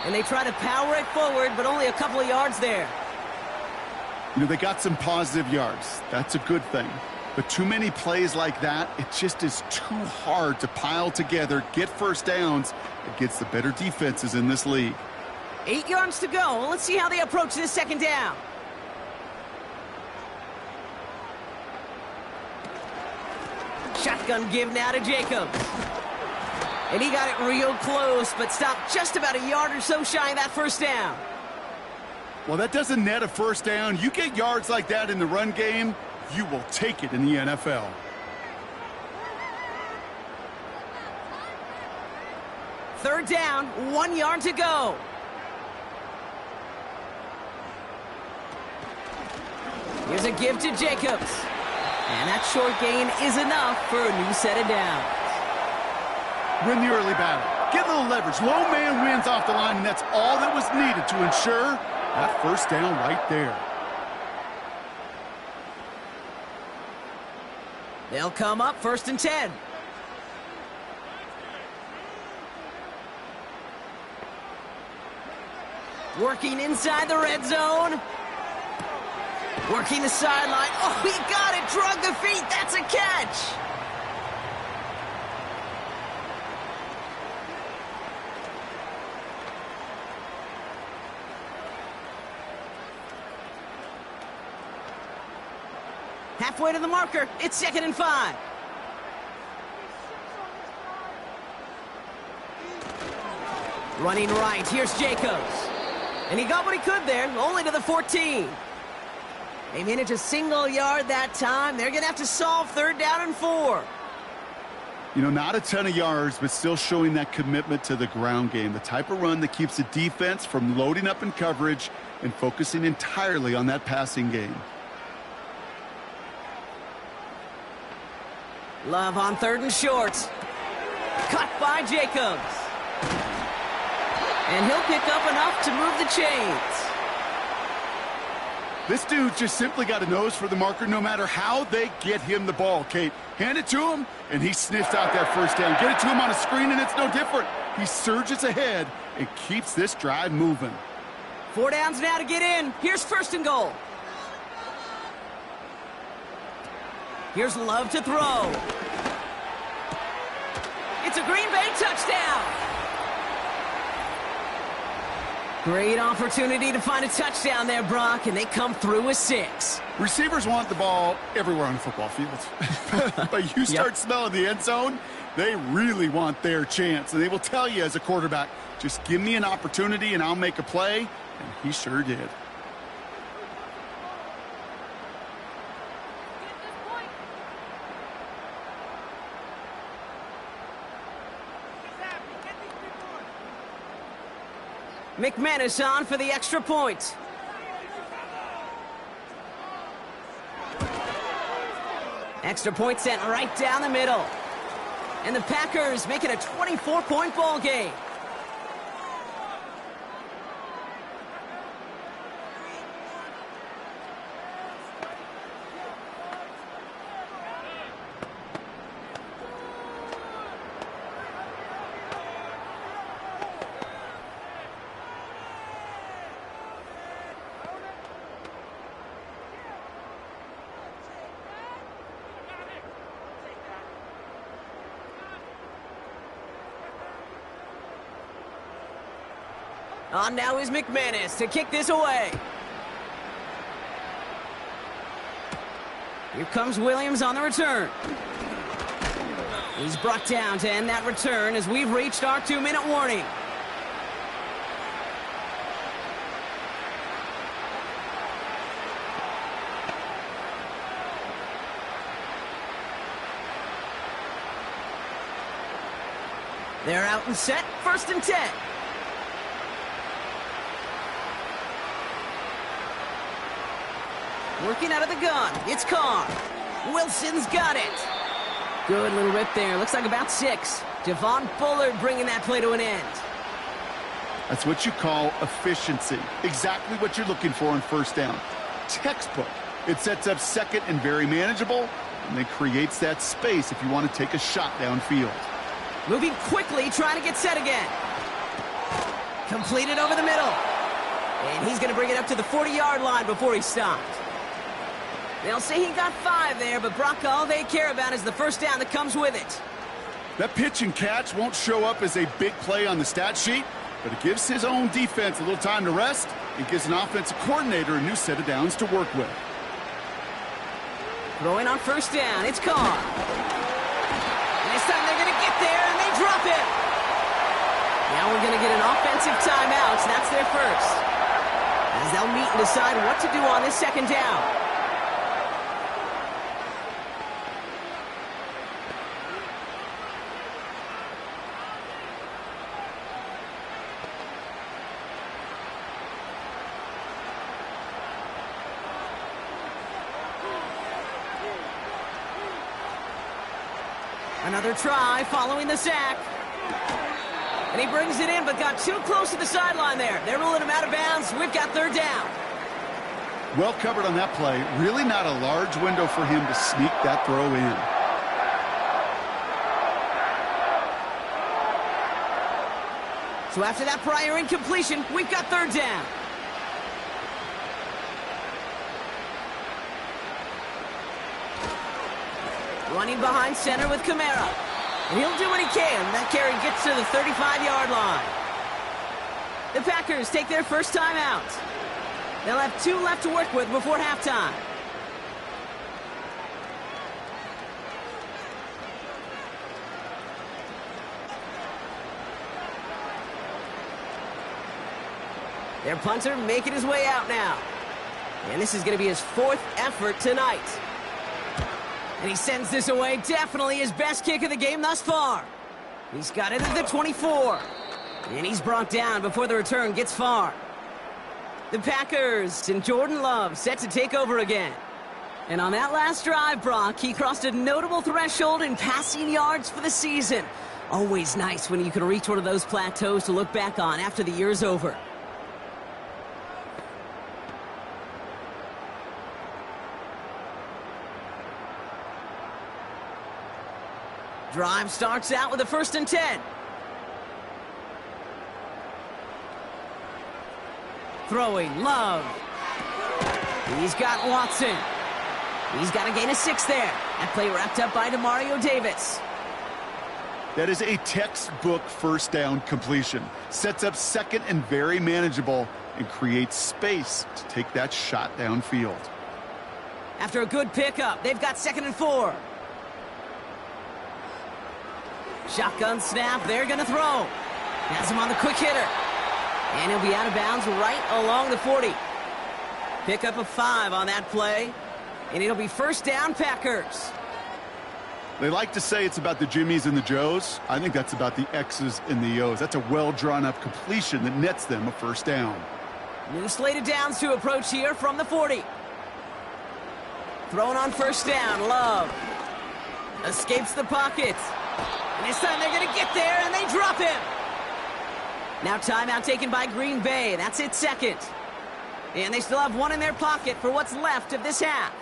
And they try to power it forward, but only a couple of yards there. You know, they got some positive yards. That's a good thing. But too many plays like that, it just is too hard to pile together, get first downs against the better defenses in this league. 8 yards to go. Let's see how they approach this second down. Shotgun give now to Jacobs. And he got it real close, but stopped just about a yard or so shy of that first down. Well, that doesn't net a first down. You get yards like that in the run game, you will take it in the NFL. Third down, 1 yard to go. Here's a give to Jacobs. And that short gain is enough for a new set of downs. Win the early battle. Get a little leverage. Low man wins off the line, and that's all that was needed to ensure that first down right there. They'll come up 1st and 10. Working inside the red zone. Working the sideline. Oh, he got it. Drug the feet. That's a catch. Halfway to the marker. It's 2nd and 5. Running right. Here's Jacobs. And he got what he could there, only to the 14. They managed a single yard that time. They're going to have to solve 3rd down and 4. You know, not a ton of yards, but still showing that commitment to the ground game. The type of run that keeps the defense from loading up in coverage and focusing entirely on that passing game. Love on 3rd and short. Cut by Jacobs. And he'll pick up enough to move the chains. This dude just simply got a nose for the marker no matter how they get him the ball, Kate. Hand it to him, and he sniffs out that first down. Get it to him on a screen, and it's no different. He surges ahead and keeps this drive moving. 4 downs now to get in. Here's 1st and goal. Here's Love to throw. It's a Greenbay touchdown. Great opportunity to find a touchdown there, Brock, and they come through with 6. Receivers want the ball everywhere on the football field. But you start smelling the end zone, they really want their chance. And they will tell you as a quarterback, just give me an opportunity and I'll make a play. And he sure did. McManus on for the extra point. Extra point sent right down the middle. And the Packers make it a 24-point ball game. On now is McManus to kick this away. Here comes Williams on the return. He's brought down to end that return as we've reached our 2-minute warning. They're out and set, 1st and 10. Working out of the gun. It's Carr. Wilson's got it. Good little rip there. Looks like about 6. Javon Bullard bringing that play to an end. That's what you call efficiency. Exactly what you're looking for on first down. Textbook. It sets up second and very manageable, and then creates that space if you want to take a shot downfield. Moving quickly, trying to get set again. Completed over the middle. And he's going to bring it up to the 40-yard line before he stopped. They'll say he got 5 there, but Brock, all they care about is the first down that comes with it. That pitch and catch won't show up as a big play on the stat sheet, but it gives his own defense a little time to rest. It gives an offensive coordinator a new set of downs to work with. Throwing on first down, it's Carr. And this time they're going to get there, and they drop it. Now we're going to get an offensive timeout, so that's their first. As they'll meet and decide what to do on this second down. Another try following the sack. And he brings it in, but got too close to the sideline there. They're ruling him out of bounds. We've got third down. Well covered on that play. Really not a large window for him to sneak that throw in. So after that prior incompletion, we've got third down. Running behind center with Kamara. And he'll do what he can. That carry gets to the 35-yard line. The Packers take their first time out. They'll have 2 left to work with before halftime. Their punter making his way out now. And this is going to be his 4th effort tonight. And he sends this away. Definitely his best kick of the game thus far. He's got it at the 24. And he's brought down before the return gets far. The Packers and Jordan Love set to take over again. And on that last drive, Brock, he crossed a notable threshold in passing yards for the season. Always nice when you can reach one of those plateaus to look back on after the year's over. Drive starts out with a 1st and 10. Throwing, Love. He's got Watson. He's got a gain of 6 there. That play wrapped up by Demario Davis. That is a textbook first down completion. Sets up second and very manageable and creates space to take that shot downfield. After a good pickup, they've got 2nd and 4. Shotgun snap, they're going to throw. Has him on the quick hitter. And he'll be out of bounds right along the 40. Pick up a 5 on that play. And it'll be first down, Packers. They like to say it's about the Jimmies and the Joes. I think that's about the X's and the O's. That's a well-drawn-up completion that nets them a first down. New slate of downs to approach here from the 40. Thrown on first down, Love. Escapes the pocket. And this time they're going to get there, and they drop him. Now timeout taken by Green Bay. That's its 2nd. And they still have 1 in their pocket for what's left of this half.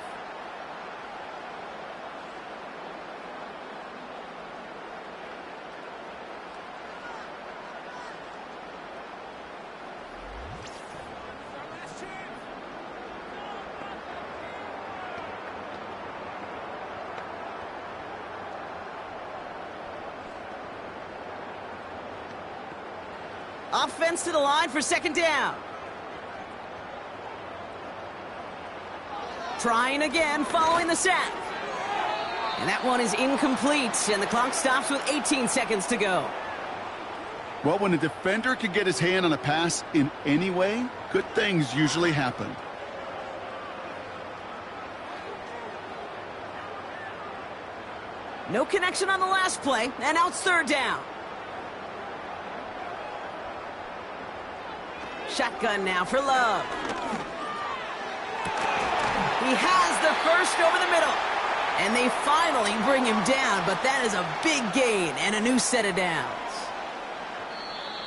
Offense to the line for 2nd down. Trying again following the sack. And that one is incomplete, and the clock stops with 18 seconds to go. Well, when a defender can get his hand on a pass in any way, good things usually happen. No connection on the last play, and now it's 3rd down. Shotgun now for Love. He has the first over the middle. And they finally bring him down, but that is a big gain and a new set of downs.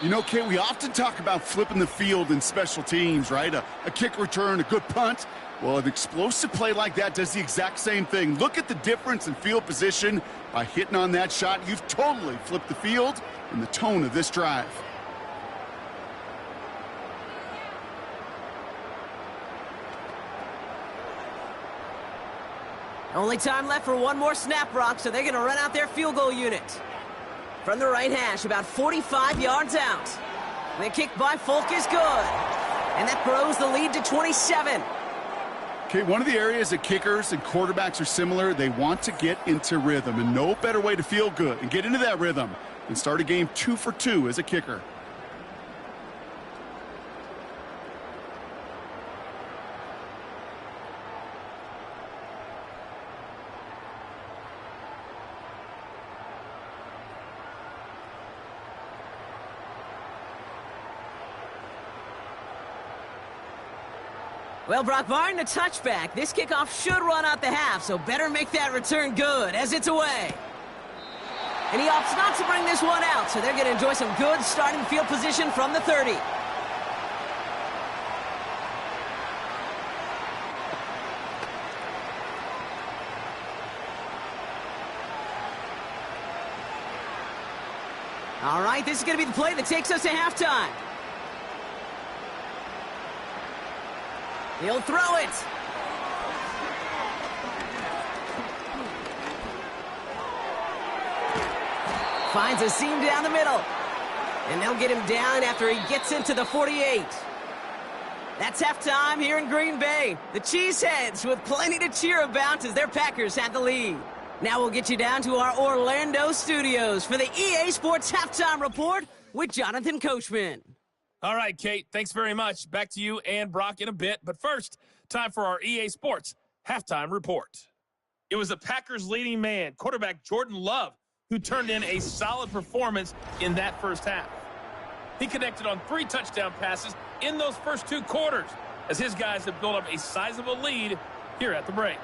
You know, Kate, we often talk about flipping the field in special teams, right? A kick return, a good punt. Well, an explosive play like that does the exact same thing. Look at the difference in field position. By hitting on that shot, you've totally flipped the field and the tone of this drive. Only time left for one more snap, Brock, so they're going to run out their field goal unit. From the right hash, about 45 yards out. The kick by Folk is good. And that grows the lead to 27. Okay, one of the areas that kickers and quarterbacks are similar, they want to get into rhythm. And no better way to feel good and get into that rhythm than start a game 2 for 2 as a kicker. Well, Brock, barring the touchback, this kickoff should run out the half, so better make that return good as it's away. And he opts not to bring this one out, so they're going to enjoy some good starting field position from the 30. All right, this is going to be the play that takes us to halftime. He'll throw it. Finds a seam down the middle. And they'll get him down after he gets into the 48. That's halftime here in Green Bay. The Cheeseheads with plenty to cheer about as their Packers had the lead. Now we'll get you down to our Orlando studios for the EA Sports Halftime Report with Jonathan Coachman. All right, Kate, thanks very much. Back to you and Brock in a bit. But first, time for our EA Sports Halftime Report. It was the Packers' leading man, quarterback Jordan Love, who turned in a solid performance in that first half. He connected on 3 touchdown passes in those first 2 quarters, as his guys have built up a sizable lead here at the break.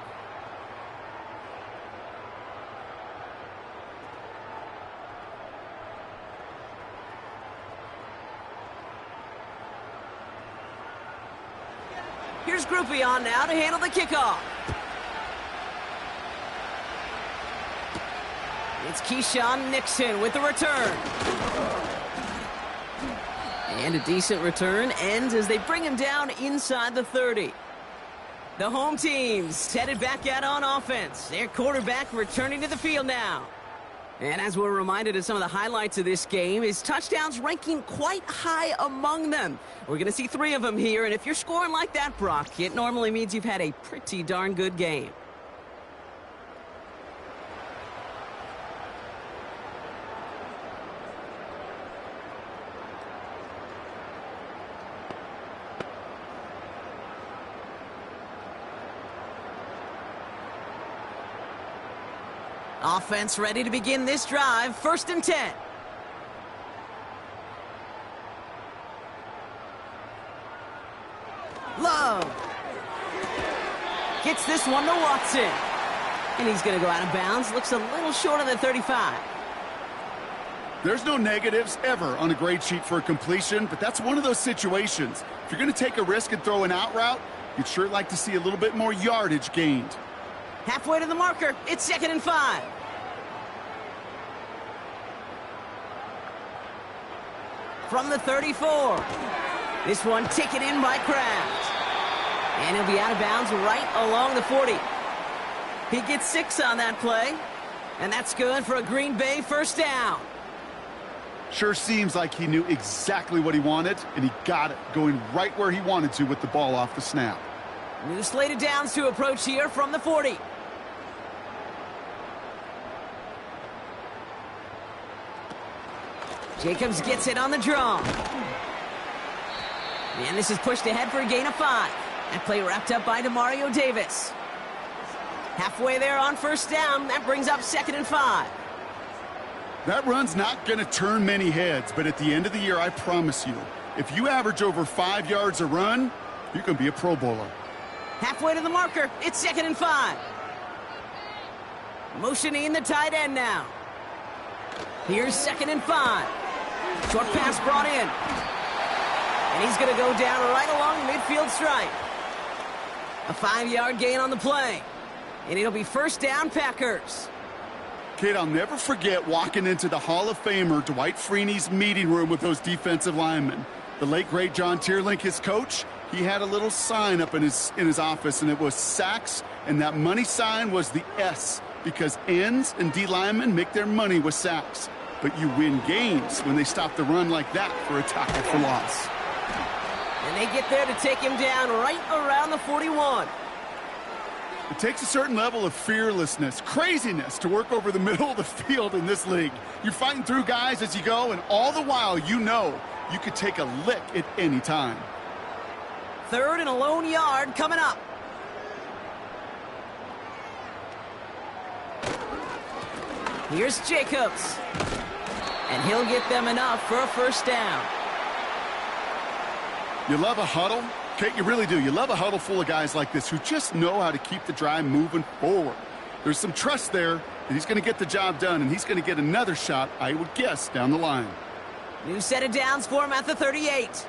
Here's Groupie on now to handle the kickoff. It's Keyshawn Nixon with the return. And a decent return ends as they bring him down inside the 30. The home team's headed back out on offense. Their quarterback returning to the field now. And as we're reminded of some of the highlights of this game, his touchdowns ranking quite high among them. We're going to see 3 of them here, and if you're scoring like that, Brock, it normally means you've had a pretty darn good game. Offense ready to begin this drive. 1st and 10. Love gets this one to Watson. And he's going to go out of bounds. Looks a little short of the 35. There's no negatives ever on a grade sheet for a completion, but that's one of those situations. If you're going to take a risk and throw an out route, you'd sure like to see a little bit more yardage gained. Halfway to the marker. It's 2nd and 5. From the 34. This one taken in by Kraft. And he'll be out of bounds right along the 40. He gets 6 on that play. And that's good for a Green Bay 1st down. Sure seems like he knew exactly what he wanted, and he got it, going right where he wanted to with the ball off the snap. New slate of downs to approach here from the 40. Jacobs gets it on the draw. And this is pushed ahead for a gain of 5. That play wrapped up by Demario Davis. Halfway there on 1st down. That brings up 2nd and 5. That run's not going to turn many heads, but at the end of the year, I promise you, if you average over 5 yards a run, you're going to be a Pro Bowler. Halfway to the marker. It's 2nd and 5. Motioning the tight end now. Here's 2nd and 5. Short pass brought in. And he's going to go down right along the midfield stripe. A 5-yard gain on the play. And it'll be 1st down, Packers. Kid, I'll never forget walking into the Hall of Famer Dwight Freeney's meeting room with those defensive linemen. The late, great John Tierlink, his coach, he had a little sign up in his office, and it was sacks, and that money sign was the S, because ends and D linemen make their money with sacks. But you win games when they stop the run like that for a tackle for loss. And they get there to take him down right around the 41. It takes a certain level of fearlessness, craziness to work over the middle of the field in this league. You're fighting through guys as you go, and all the while you know you could take a lick at any time. 3rd and a lone yard coming up. Here's Jacobs. And he'll get them enough for a 1st down. You love a huddle? Kate, you really do. You love a huddle full of guys like this who just know how to keep the drive moving forward. There's some trust there that he's going to get the job done, and he's going to get another shot, I would guess, down the line. New set of downs for him at the 38.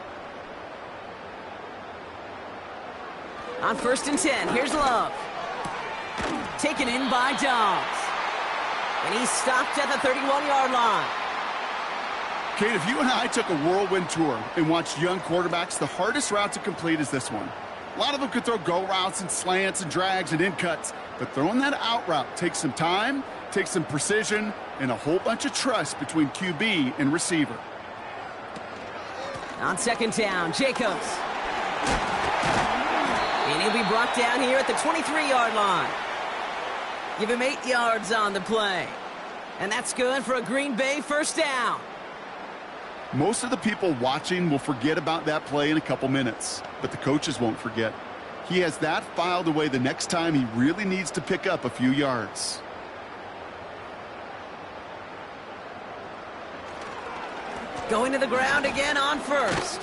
On 1st and 10, here's Love. Taken in by Dobbs. And he's stopped at the 31-yard line. Kate, if you and I took a whirlwind tour and watched young quarterbacks, the hardest route to complete is this one. A lot of them could throw go routes and slants and drags and in cuts, but throwing that out route takes some time, takes some precision, and a whole bunch of trust between QB and receiver. On 2nd down, Jacobs. And he'll be brought down here at the 23-yard line. Give him 8 yards on the play. And that's good for a Green Bay 1st down. Most of the people watching will forget about that play in a couple minutes, but the coaches won't forget. He has that filed away the next time he really needs to pick up a few yards. Going to the ground again on 1st.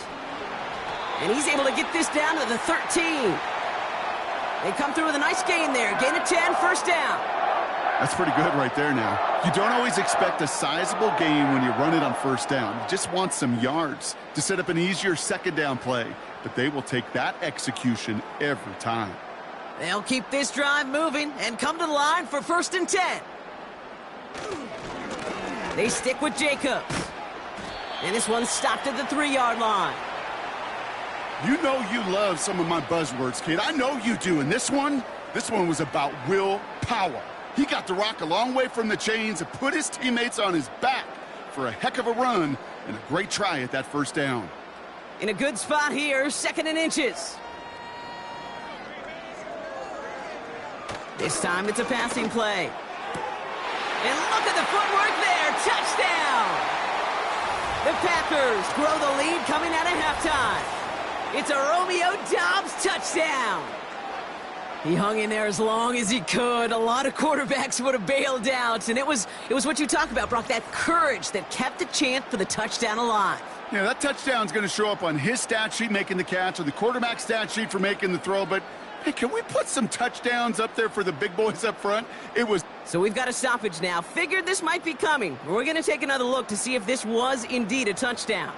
And he's able to get this down to the 13. They come through with a nice gain there. Gain of 10, 1st down. That's pretty good right there now. You don't always expect a sizable gain when you run it on 1st down. You just want some yards to set up an easier 2nd down play. But they will take that execution every time. They'll keep this drive moving and come to the line for 1st and 10. They stick with Jacobs. And this one's stopped at the 3-yard line. You know you love some of my buzzwords, kid. I know you do. And this one was about willpower. He got the rock a long way from the chains and put his teammates on his back for a heck of a run and a great try at that 1st down. In a good spot here, 2nd and inches. This time it's a passing play. And look at the footwork there. Touchdown! The Packers grow the lead coming out of halftime. It's a Romeo Dobbs touchdown. He hung in there as long as he could. A lot of quarterbacks would have bailed out, and it was what you talk about, Brock, that courage that kept the chance for the touchdown alive. Yeah, that touchdown's going to show up on his stat sheet making the catch or the quarterback stat sheet for making the throw, but hey, can we put some touchdowns up there for the big boys up front? So we've got a stoppage now. Figured this might be coming. We're going to take another look to see if this was indeed a touchdown.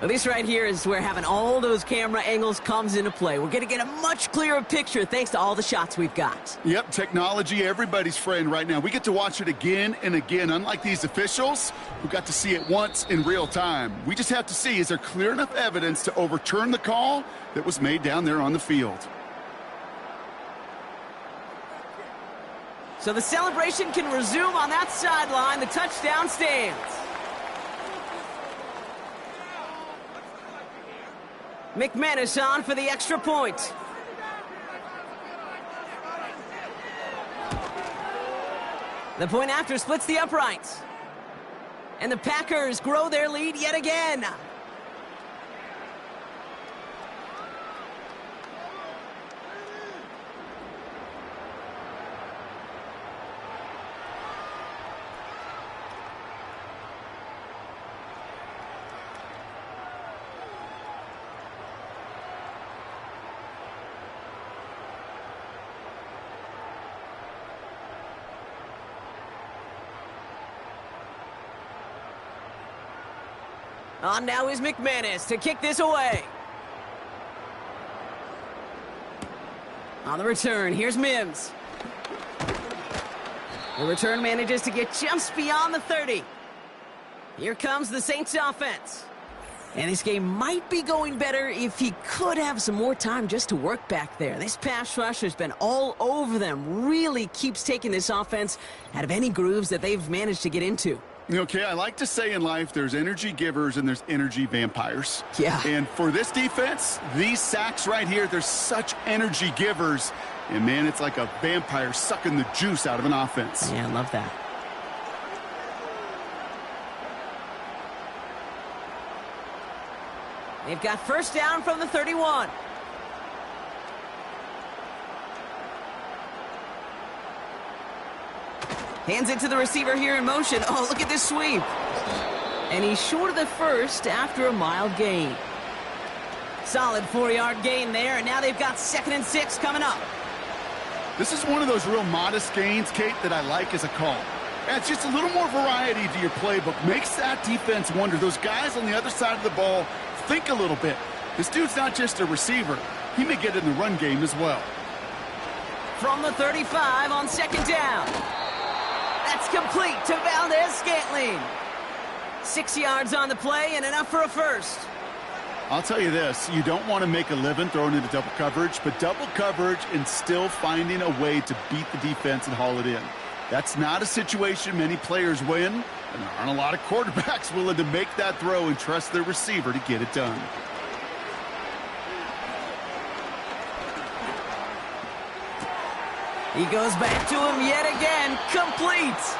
Well, this right here is where having all those camera angles comes into play. We're going to get a much clearer picture thanks to all the shots we've got. Yep, technology, everybody's friend right now. We get to watch it again and again, unlike these officials who got to see it once in real time. We just have to see, is there clear enough evidence to overturn the call that was made down there on the field? So the celebration can resume on that sideline. The touchdown stands. McManus on for the extra point. The point after splits the uprights. And the Packers grow their lead yet again. On now is McManus to kick this away. On the return, here's Mims. The return manages to get just beyond the 30. Here comes the Saints offense. And this game might be going better if he could have some more time just to work back there. This pass rush has been all over them. Really keeps taking this offense out of any grooves that they've managed to get into. Okay, I like to say in life there's energy givers and there's energy vampires. Yeah. And for this defense, these sacks right here, they're such energy givers. And, man, it's like a vampire sucking the juice out of an offense. Yeah, I love that. They've got first down from the 31. Hands it to the receiver here in motion. Oh, look at this sweep. And he's short of the first after a mild gain. Solid 4-yard gain there, and now they've got 2nd and 6 coming up. This is one of those real modest gains, Kate, that I like as a call. Adds just a little more variety to your playbook. Makes that defense wonder. Those guys on the other side of the ball think a little bit. This dude's not just a receiver. He may get in the run game as well. From the 35 on 2nd down. That's complete to Valdez-Scantling. 6 yards on the play and enough for a first. I'll tell you this, you don't want to make a living throwing into double coverage, but double coverage and still finding a way to beat the defense and haul it in. That's not a situation many players win, and there aren't a lot of quarterbacks willing to make that throw and trust their receiver to get it done. He goes back to him yet again, complete.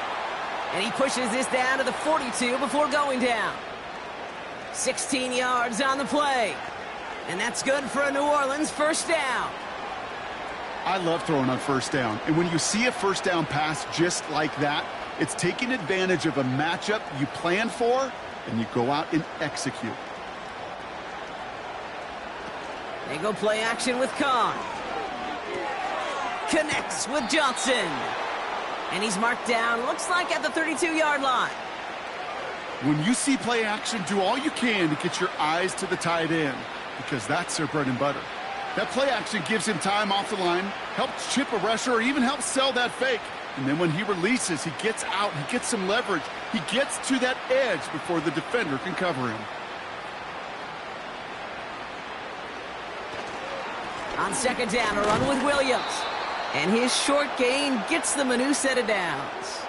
And he pushes this down to the 42 before going down. 16 yards on the play. And that's good for a New Orleans first down. I love throwing on first down. And when you see a first down pass just like that, it's taking advantage of a matchup you plan for, and you go out and execute. They go play action with Kahn. Connects with Johnson. And he's marked down, looks like at the 32-yard line. When you see play action, do all you can to get your eyes to the tight end, because that's their bread and butter. That play action gives him time off the line, helps chip a rusher, or even helps sell that fake. And then when he releases, he gets out, he gets some leverage. He gets to that edge before the defender can cover him. On 2nd down, a run with Williams. And his short gain gets them a new set of downs.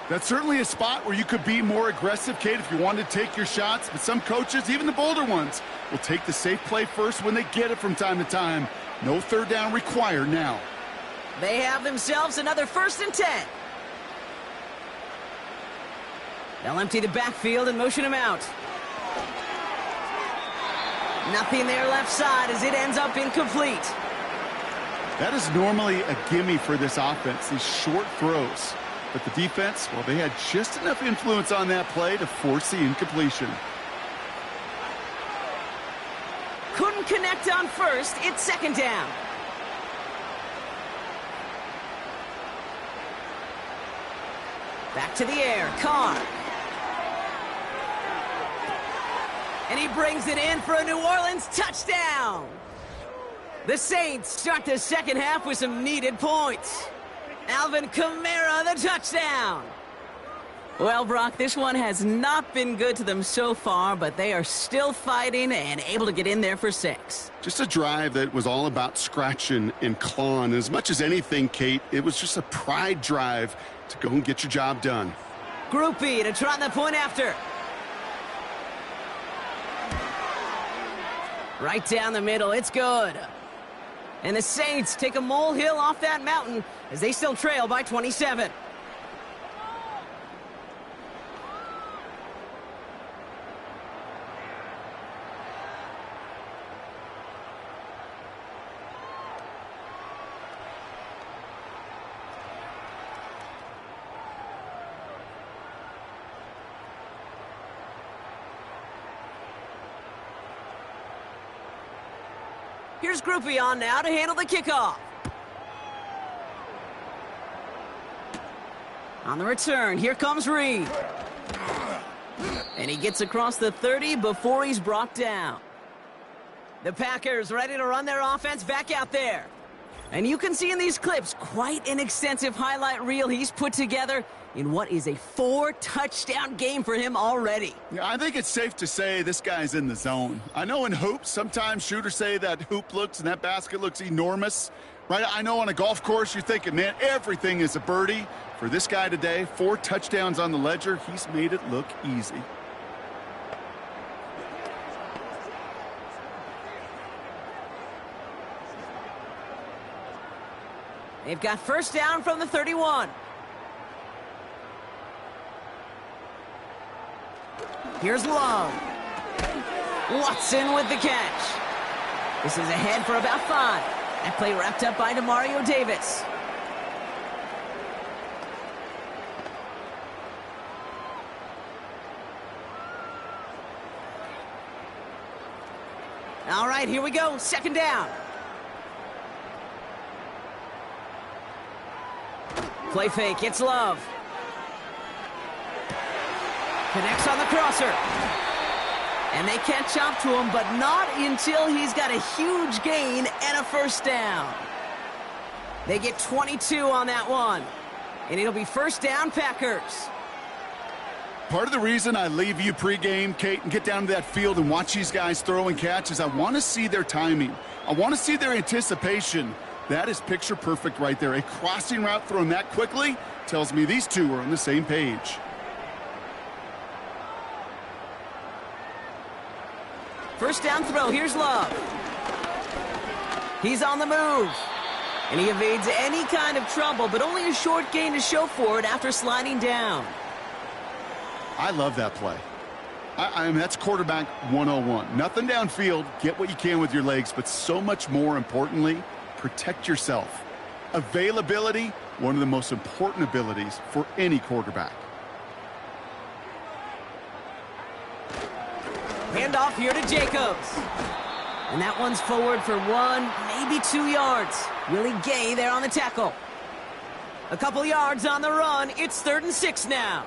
That's certainly a spot where you could be more aggressive, Kate, if you wanted to take your shots. But some coaches, even the bolder ones, will take the safe play first when they get it from time to time. No third down required now. They have themselves another 1st and 10. They'll empty the backfield and motion him out. Nothing there left side as it ends up incomplete. That is normally a gimme for this offense, these short throws. But the defense, well, they had just enough influence on that play to force the incompletion. Couldn't connect on first. It's 2nd down. Back to the air. Carr. And he brings it in for a New Orleans touchdown. The Saints start the second half with some needed points. Alvin Kamara, the touchdown. Well, Brock, this one has not been good to them so far, but they are still fighting and able to get in there for 6. Just a drive that was all about scratching and clawing. As much as anything, Kate, it was just a pride drive to go and get your job done. Group B to try the point after. Right down the middle, it's good. And the Saints take a molehill off that mountain as they still trail by 27. Here's Groupie on now to handle the kickoff. On the return, here comes Reed. And he gets across the 30 before he's brought down. The Packers ready to run their offense back out there. And you can see in these clips quite an extensive highlight reel he's put together in what is a 4-touchdown game for him already. Yeah, I think it's safe to say this guy's in the zone. I know in hoops, sometimes shooters say that hoop looks and that basket looks enormous. Right? I know on a golf course you're thinking, man, everything is a birdie. For this guy today, 4 touchdowns on the ledger, he's made it look easy. They've got first down from the 31. Here's Love. Watson with the catch. This is ahead for about 5. That play wrapped up by Demario Davis. All right, here we go. Second down. Play fake, it's Love. Connects on the crosser. And they catch up to him, but not until he's got a huge gain and a first down. They get 22 on that one. And it'll be first down, Packers. Part of the reason I leave you pregame, Kate, and get down to that field and watch these guys throw and catch is I want to see their timing. I want to see their anticipation. That is picture perfect right there. A crossing route thrown that quickly tells me these two are on the same page. First down throw, here's Love. He's on the move. And he evades any kind of trouble, but only a short gain to show for it after sliding down. I love that play. I mean, that's quarterback 101. Nothing downfield, get what you can with your legs, but so much more importantly, protect yourself. Availability, one of the most important abilities for any quarterback. Handoff here to Jacobs. And that one's forward for 1, maybe 2 yards. Willie Gay there on the tackle. A couple yards on the run. It's 3rd and 6 now.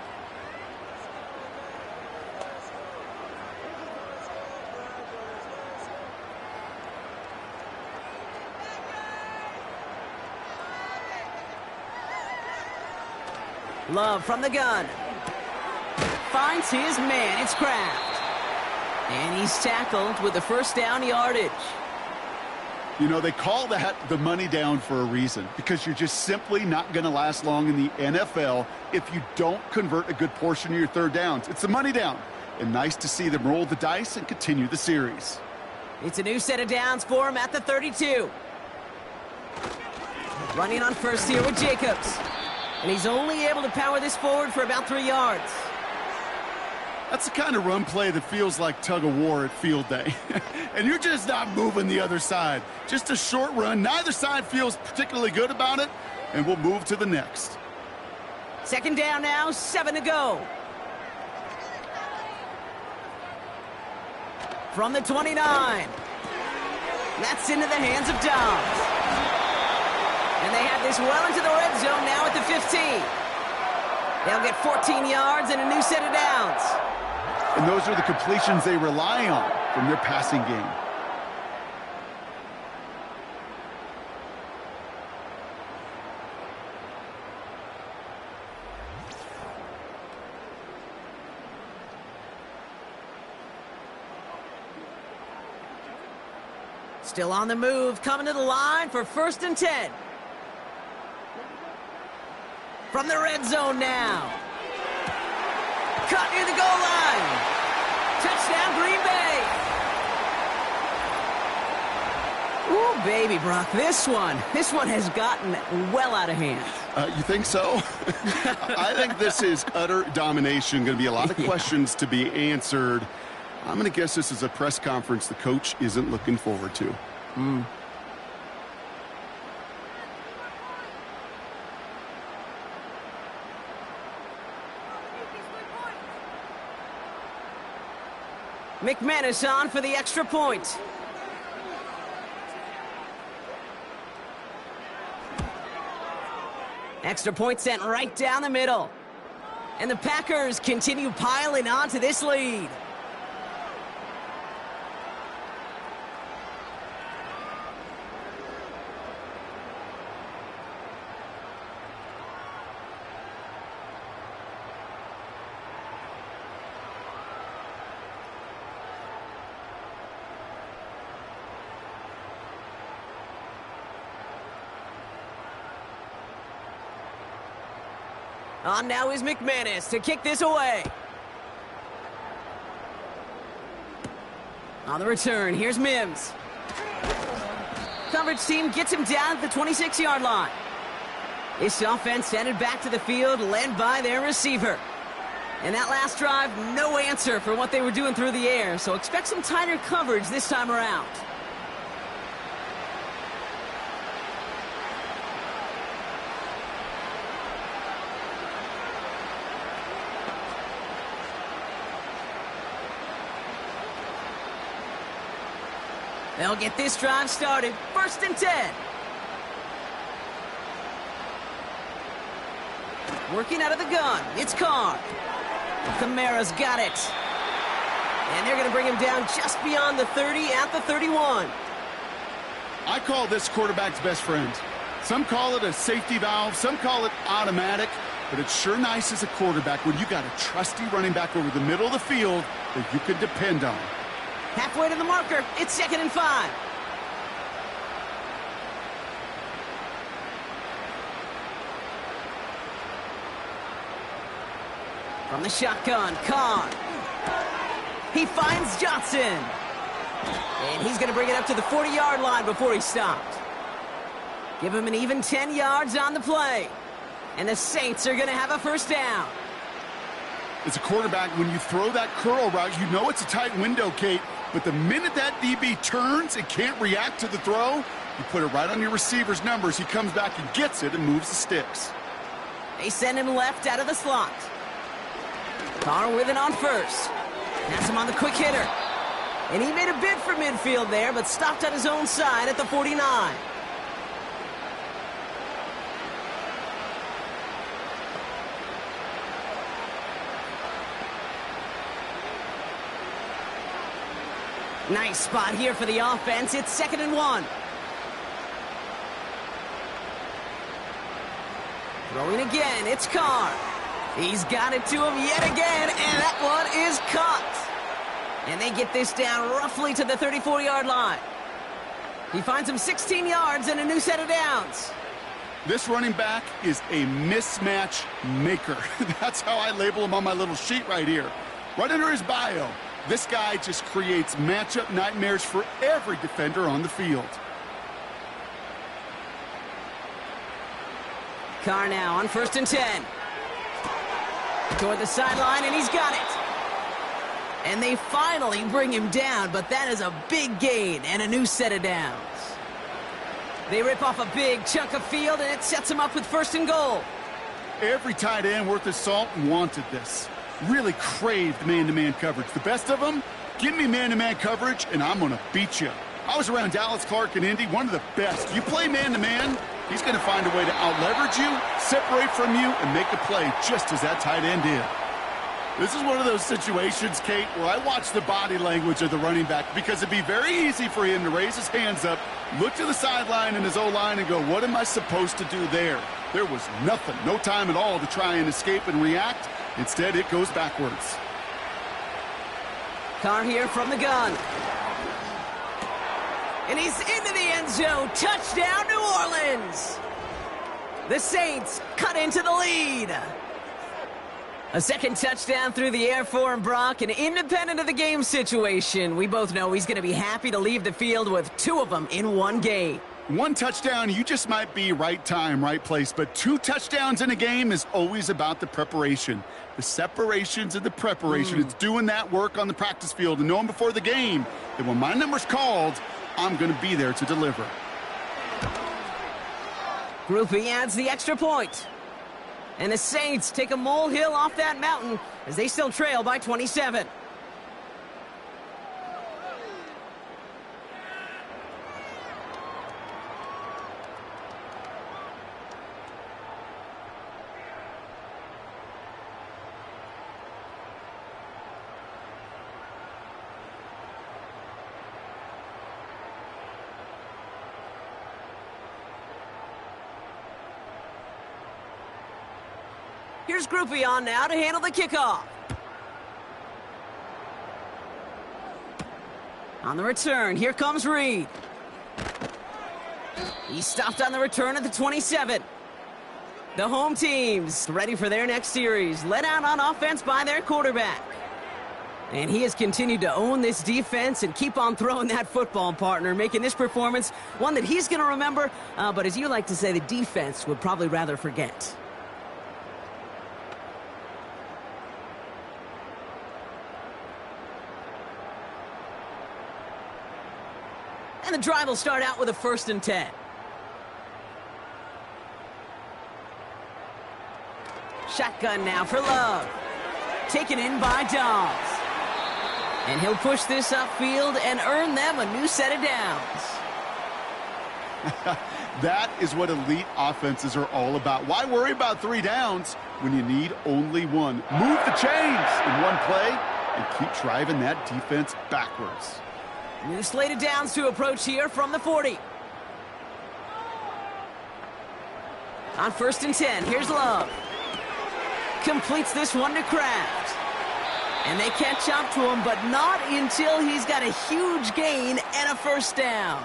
Love from the gun. Finds his man. It's Kraft. And he's tackled with the first down yardage. You know, they call that the money down for a reason, because you're just simply not going to last long in the NFL if you don't convert a good portion of your third downs. It's the money down. And nice to see them roll the dice and continue the series. It's a new set of downs for him at the 32. Running on first here with Jacobs. And he's only able to power this forward for about 3 yards. That's the kind of run play that feels like tug of war at field day. And you're just not moving the other side. Just a short run. Neither side feels particularly good about it. And we'll move to the next. Second down now, 7 to go. From the 29. That's into the hands of Dobbs. And they have this well into the red zone now at the 15. They'll get 14 yards and a new set of downs. And those are the completions they rely on from their passing game. Still on the move, coming to the line for 1st and 10. From the red zone now. Cut near the goal line. Touchdown, Green Bay. Ooh, baby, Brock, this one has gotten well out of hand. You think so? I think this is utter domination. Going to be a lot of questions to be answered. I'm going to guess this is a press conference the coach isn't looking forward to. McManus on for the extra point. Extra point sent right down the middle. And the Packers continue piling onto this lead. On now is McManus to kick this away. On the return, here's Mims. Coverage team gets him down at the 26-yard line. This offense headed back to the field, led by their receiver. And that last drive, no answer for what they were doing through the air, so expect some tighter coverage this time around. They'll get this drive started. 1st and 10. Working out of the gun. It's Carr. Kamara's got it. And they're going to bring him down just beyond the 30 at the 31. I call this quarterback's best friend. Some call it a safety valve. Some call it automatic. But it's sure nice as a quarterback when you got a trusty running back over the middle of the field that you can depend on. Halfway to the marker. It's 2nd and 5. From the shotgun, Carr. He finds Johnson. And he's going to bring it up to the 40-yard line before he stopped. Give him an even 10 yards on the play. And the Saints are going to have a 1st down. As a quarterback, when you throw that curl route, you know it's a tight window, Kate. But the minute that DB turns and can't react to the throw, you put it right on your receiver's numbers. He comes back and gets it and moves the sticks. They send him left out of the slot. Carr with it on 1st. Pass him on the quick hitter. And he made a bid for midfield there, but stopped at his own side at the 49. Nice spot here for the offense. It's 2nd and 1. Throwing again. It's Carr. He's got it to him yet again, and that one is caught. And they get this down roughly to the 34-yard line. He finds him 16 yards and a new set of downs. This running back is a mismatch maker. That's how I label him on my little sheet right here. Right under his bio. This guy just creates matchup nightmares for every defender on the field. Carr now on 1st and 10. Toward the sideline, and he's got it. And they finally bring him down, but that is a big gain and a new set of downs. They rip off a big chunk of field, and it sets him up with 1st and goal. Every tight end worth his salt wanted this. Really craved man-to-man coverage. The best of them, give me man-to-man coverage, and I'm going to beat you. I was around Dallas Clark and Indy, one of the best. You play man-to-man, he's going to find a way to out-leverage you, separate from you, and make a play just as that tight end did. This is one of those situations, Kate, where I watch the body language of the running back because it'd be very easy for him to raise his hands up, look to the sideline in his O-line and go, what am I supposed to do there? There was nothing, no time at all to try and escape and react. Instead, it goes backwards. Carr here from the gun. And he's into the end zone. Touchdown, New Orleans. The Saints cut into the lead. A 2nd touchdown through the air for him, Brock. And independent of the game situation, we both know he's going to be happy to leave the field with 2 of them in one game. 1 touchdown, you just might be right time, right place. But 2 touchdowns in a game is always about the preparation. The separations and the preparation. It's doing that work on the practice field and knowing before the game that when my number's called, I'm going to be there to deliver. Groupie adds the extra point. And the Saints take a molehill off that mountain as they still trail by 27. Here's Groupie on now to handle the kickoff. On the return, here comes Reed. He stopped on the return at the 27. The home team's ready for their next series, led out on offense by their quarterback. And he has continued to own this defense and keep on throwing that football, partner, making this performance one that he's going to remember, but as you like to say, the defense would probably rather forget. And the drive will start out with a 1st and 10. Shotgun now for Love. Taken in by Dobbs. And he'll push this upfield and earn them a new set of downs. That is what elite offenses are all about. Why worry about 3 downs when you need only 1? Move the chains in one play and keep driving that defense backwards. New slate of downs to approach here from the 40. On 1st and 10, here's Love. Completes this one to Kraft. And they catch up to him, but not until he's got a huge gain and a 1st down.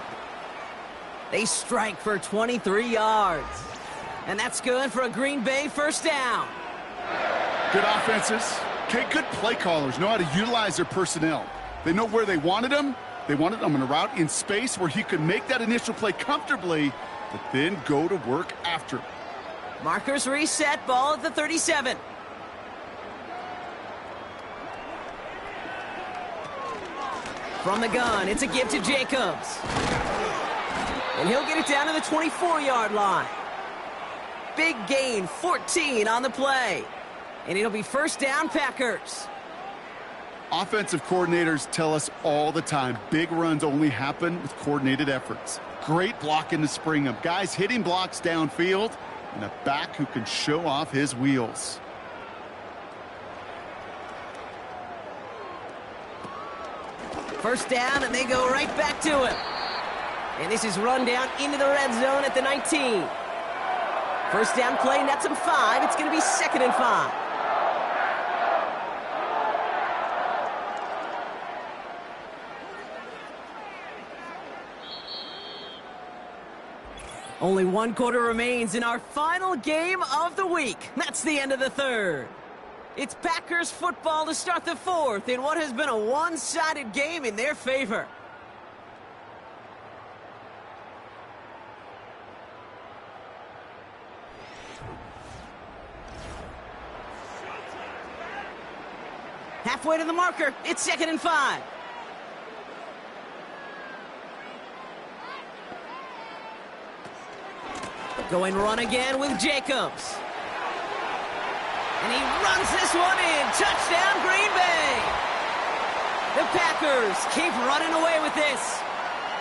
They strike for 23 yards. And that's good for a Green Bay 1st down. Good offenses. Okay, good play callers know how to utilize their personnel. They know where they wanted them. They wanted them in a route in space where he could make that initial play comfortably, but then go to work after. Markers reset, ball at the 37. From the gun, it's a give to Jacobs. And he'll get it down to the 24-yard line. Big gain, 14 on the play. And it'll be 1st down, Packers. Offensive coordinators tell us all the time, big runs only happen with coordinated efforts. Great blocking to spring them. Guys hitting blocks downfield, and a back who can show off his wheels. First down, and they go right back to him. And this is run down into the red zone at the 19. 1st down play, nets him 5. It's going to be 2nd and 5. Only 1 quarter remains in our final game of the week. That's the end of the 3rd. It's Packers football to start the 4th in what has been a one-sided game in their favor. Halfway to the marker, it's 2nd and 5. Going run again with Jacobs. And he runs this one in. Touchdown, Green Bay. The Packers keep running away with this.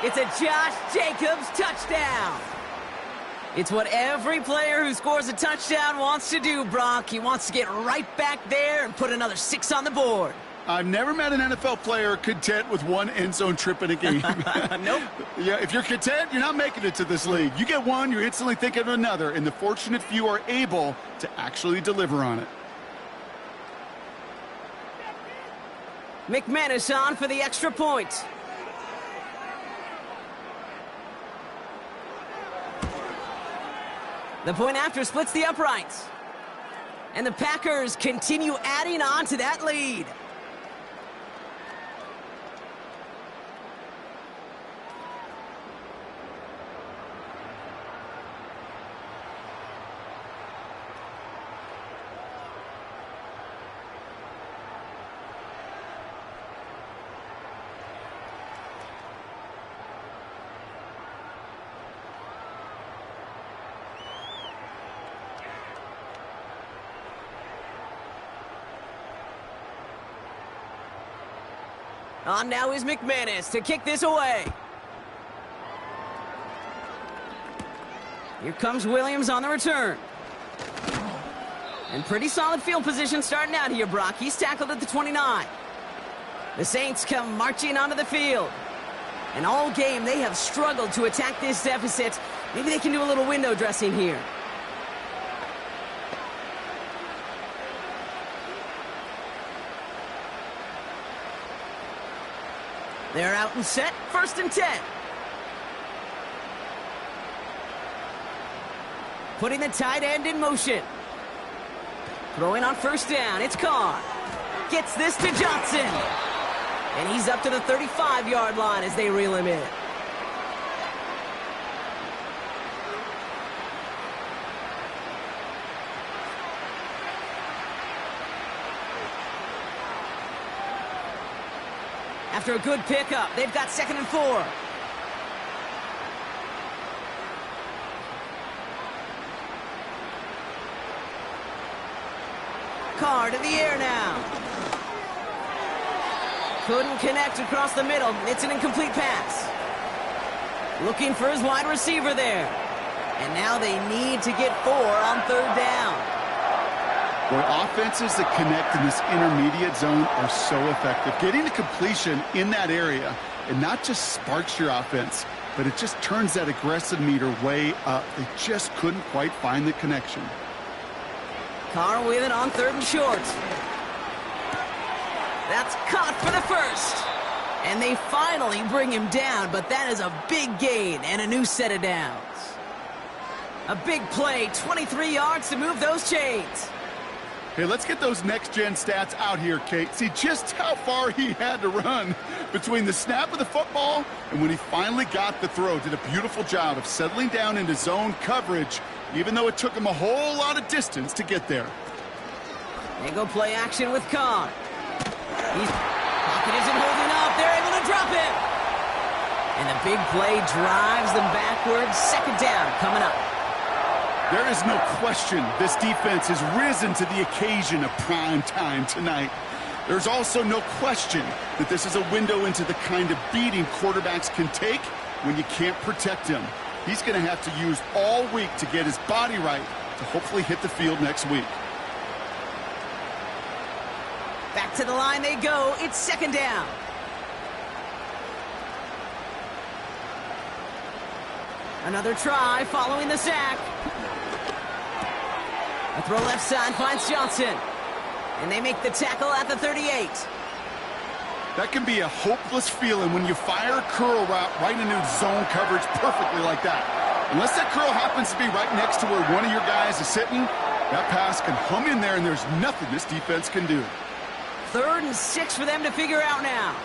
It's a Josh Jacobs touchdown. It's what every player who scores a touchdown wants to do, Brock. He wants to get right back there and put another 6 on the board. I've never met an NFL player content with 1 end zone trip in a game. Nope. Yeah, if you're content, you're not making it to this league. You get 1, you're instantly thinking of another, and the fortunate few are able to actually deliver on it. McManus on for the extra point. The point after splits the uprights. And the Packers continue adding on to that lead. On now is McManus to kick this away. Here comes Williams on the return. And pretty solid field position starting out here, Brock. He's tackled at the 29. The Saints come marching onto the field. And all game, they have struggled to attack this deficit. Maybe they can do a little window dressing here. They're out and set, 1st and 10. Putting the tight end in motion. Throwing on 1st down, it's Carr. Gets this to Johnson. And he's up to the 35-yard line as they reel him in. After a good pickup, they've got 2nd and 4. Carr to the air now. Couldn't connect across the middle. It's an incomplete pass. Looking for his wide receiver there. And now they need to get 4 on 3rd down. Boy, offenses that connect in this intermediate zone are so effective. Getting the completion in that area, and not just sparks your offense, but it just turns that aggressive meter way up. They just couldn't quite find the connection. Carr with it on 3rd and short. That's caught for the 1st. And they finally bring him down, but that is a big gain and a new set of downs. A big play, 23 yards to move those chains. Hey, let's get those next-gen stats out here, Kate. See just how far he had to run between the snap of the football and when he finally got the throw. Did a beautiful job of settling down into zone coverage, even though it took him a whole lot of distance to get there. They go play action with Carr. Pocket isn't holding up. They're able to drop it. And the big play drives them backwards. 2nd down coming up. There is no question this defense has risen to the occasion of prime time tonight. There's also no question that this is a window into the kind of beating quarterbacks can take when you can't protect him. He's going to have to use all week to get his body right to hopefully hit the field next week. Back to the line they go. It's 2nd down. Another try following the sack. A throw left side finds Johnson. And they make the tackle at the 38. That can be a hopeless feeling when you fire a curl route right into zone coverage perfectly like that. Unless that curl happens to be right next to where one of your guys is sitting, that pass can hum in there and there's nothing this defense can do. 3rd and 6 for them to figure out now.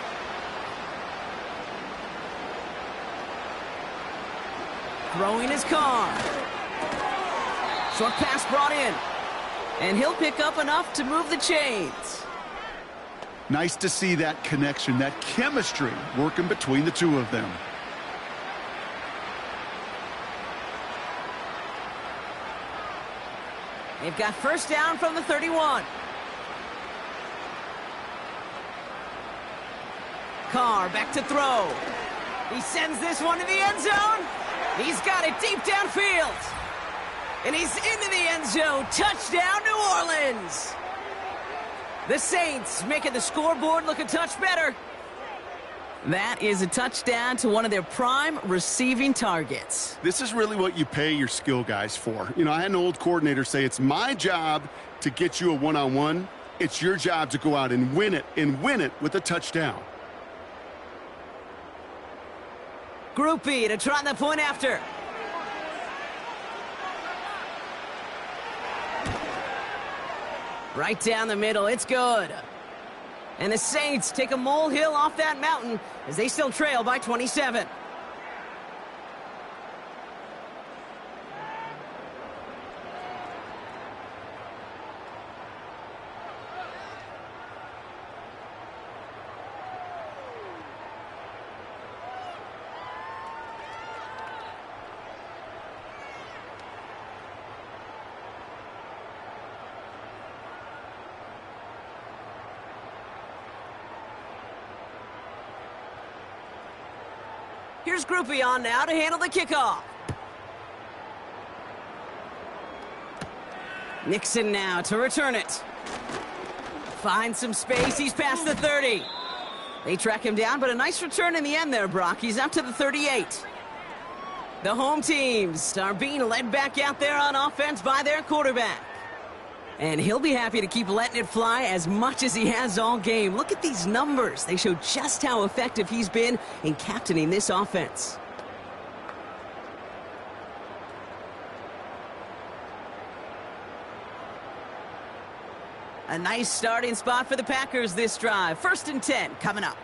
Throwing his Carr. Short pass brought in. And he'll pick up enough to move the chains. Nice to see that connection, that chemistry working between the two of them. They've got 1st down from the 31. Carr back to throw. He sends this one to the end zone. He's got it deep downfield. And he's into the end zone. Touchdown, New Orleans. The Saints making the scoreboard look a touch better. That is a touchdown to one of their prime receiving targets. This is really what you pay your skill guys for. You know, I had an old coordinator say it's my job to get you a one-on-one. It's your job to go out and win it with a touchdown. Group B to try the point after. Right down the middle, it's good. And the Saints take a molehill off that mountain as they still trail by 27. Here's Groupie on now to handle the kickoff. Nixon now to return it. Finds some space. He's past the 30. They track him down, but a nice return in the end there, Brock. He's up to the 38. The home teams are being led back out there on offense by their quarterback. And he'll be happy to keep letting it fly as much as he has all game. Look at these numbers. They show just how effective he's been in captaining this offense. A nice starting spot for the Packers this drive. 1st and 10 coming up.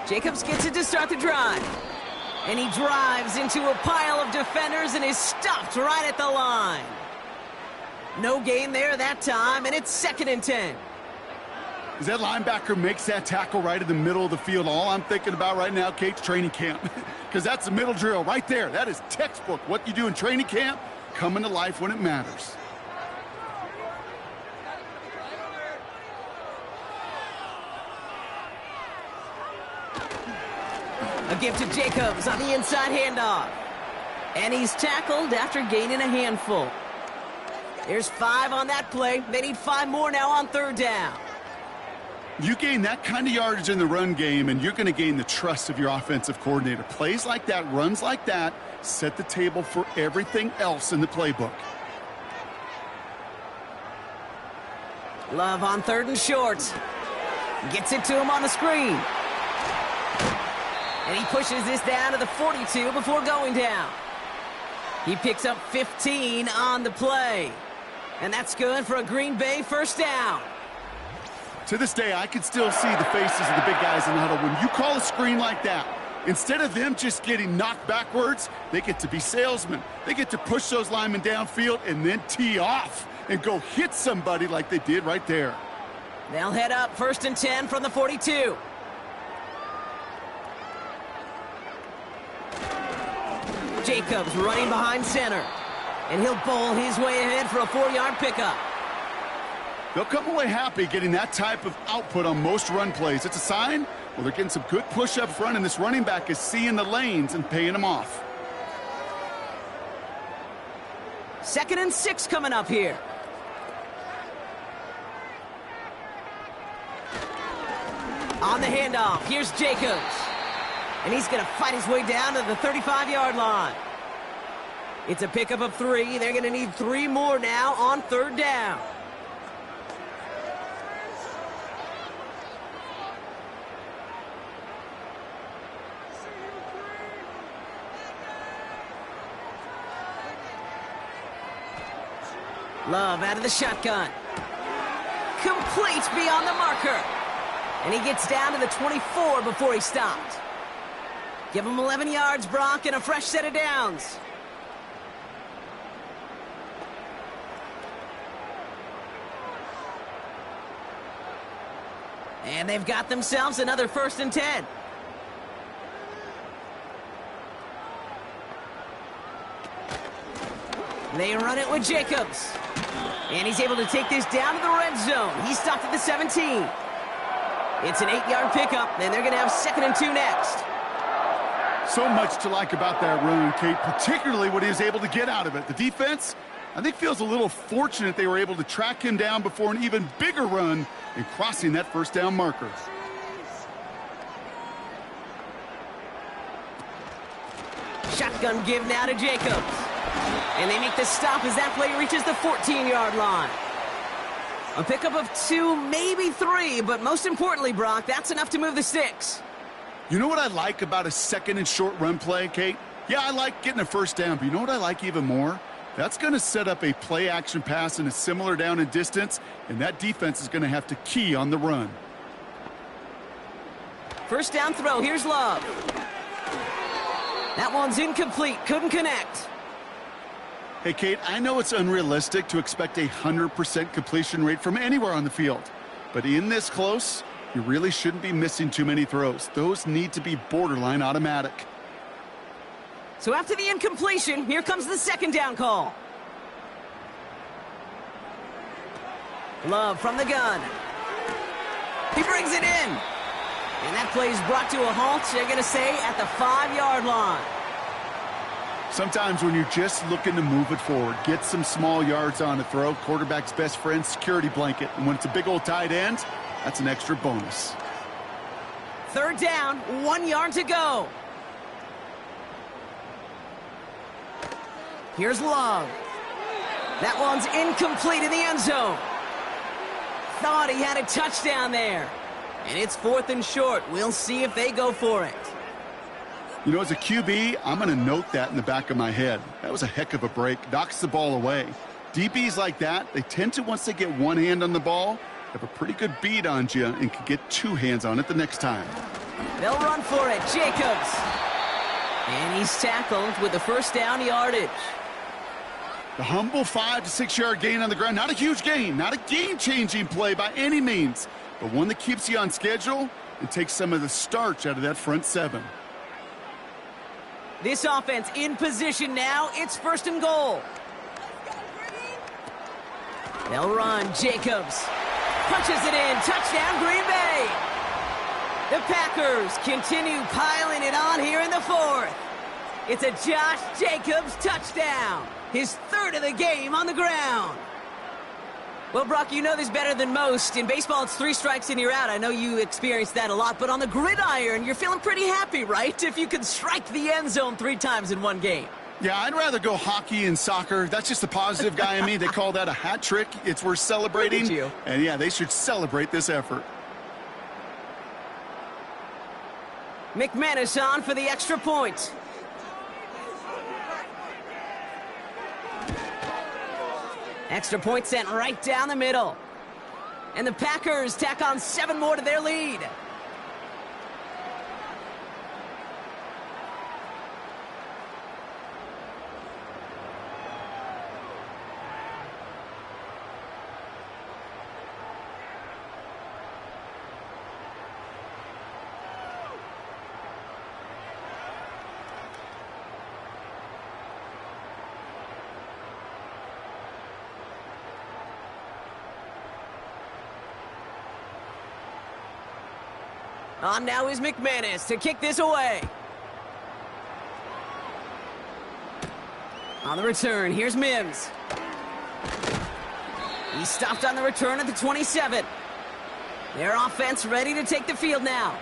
Jacobs gets it to start the drive. And he drives into a pile of defenders and is stopped right at the line. No gain there that time, and it's 2nd and 10. As that linebacker makes that tackle right in the middle of the field, all I'm thinking about right now, Kate's training camp. Because that's the middle drill right there. That is textbook. What you do in training camp, coming to life when it matters. A give to Jacobs on the inside handoff. And he's tackled after gaining a handful. There's 5 on that play. They need 5 more now on 3rd down. You gain that kind of yardage in the run game, and you're going to gain the trust of your offensive coordinator. Plays like that, runs like that, set the table for everything else in the playbook. Love on 3rd and short. Gets it to him on the screen. And he pushes this down to the 42 before going down. He picks up 15 on the play. And that's good for a Green Bay 1st down. To this day, I can still see the faces of the big guys in the huddle. When you call a screen like that, instead of them just getting knocked backwards, they get to be salesmen. They get to push those linemen downfield and then tee off and go hit somebody like they did right there. They'll head up 1st and 10 from the 42. Jacobs running behind center. And he'll bowl his way ahead for a 4-yard pickup. They'll come away happy getting that type of output on most run plays. It's a sign, well, they're getting some good push up front, and this running back is seeing the lanes and paying them off. 2nd and 6 coming up here. On the handoff, here's Jacobs. And he's going to fight his way down to the 35-yard line. It's a pickup of 3. They're going to need 3 more now on 3rd down. Love out of the shotgun. Complete beyond the marker. And he gets down to the 24 before he stopped. Give him 11 yards, Brock, and a fresh set of downs. And they've got themselves another 1st and 10. They run it with Jacobs. And he's able to take this down to the red zone. He's stopped at the 17. It's an 8-yard pickup, and they're going to have 2nd and 2 next. So much to like about that run, Kate, particularly what he was able to get out of it. The defense, I think, feels a little fortunate they were able to track him down before an even bigger run and crossing that 1st down marker. Shotgun give now to Jacobs. And they make the stop as that play reaches the 14-yard line. A pickup of 2, maybe 3, but most importantly, Brock, that's enough to move the sticks. You know what I like about a 2nd and short run play, Kate? Yeah, I like getting a 1st down, but you know what I like even more? That's going to set up a play-action pass in a similar down and distance, and that defense is going to have to key on the run. 1st down throw, here's Love. That one's incomplete, couldn't connect. Hey, Kate, I know it's unrealistic to expect a 100% completion rate from anywhere on the field, but in this close, you really shouldn't be missing too many throws. Those need to be borderline automatic. So after the incompletion, here comes the 2nd down call. Love from the gun. He brings it in. And that play is brought to a halt, they're going to say, at the 5-yard line. Sometimes when you're just looking to move it forward, get some small yards on a throw, quarterback's best friend, security blanket. And when it's a big old tight end, that's an extra bonus. 3rd down, 1 yard to go. Here's Love. That one's incomplete in the end zone. Thought he had a touchdown there. And it's 4th and short. We'll see if they go for it. You know, as a QB, I'm going to note that in the back of my head. That was a heck of a break. Knocks the ball away. DBs like that, they tend to, once they get one hand on the ball, have a pretty good beat on you and can get 2 hands on it the next time. They'll run for it. Jacobs. And he's tackled with the first down yardage. The humble 5 to 6 yard gain on the ground. Not a huge gain, not a game-changing play by any means, but one that keeps you on schedule and takes some of the starch out of that front 7. This offense in position now. It's 1st and goal. They'll run. Jacobs punches it in. Touchdown, Green Bay. The Packers continue piling it on here in the 4th. It's a Josh Jacobs touchdown. His 3rd of the game on the ground. Well, Brock, you know this better than most. In baseball, it's 3 strikes and you're out. I know you experienced that a lot, but on the gridiron, you're feeling pretty happy, right? If you could strike the end zone 3 times in one game. Yeah, I'd rather go hockey and soccer. That's just the positive guy in me. They call that a hat trick. It's worth celebrating. Look at you. And yeah, they should celebrate this effort. McManus on for the extra point. Extra point sent right down the middle. And the Packers tack on 7 more to their lead. On now is McManus to kick this away. On the return, here's Mims. He stopped on the return at the 27. Their offense ready to take the field now.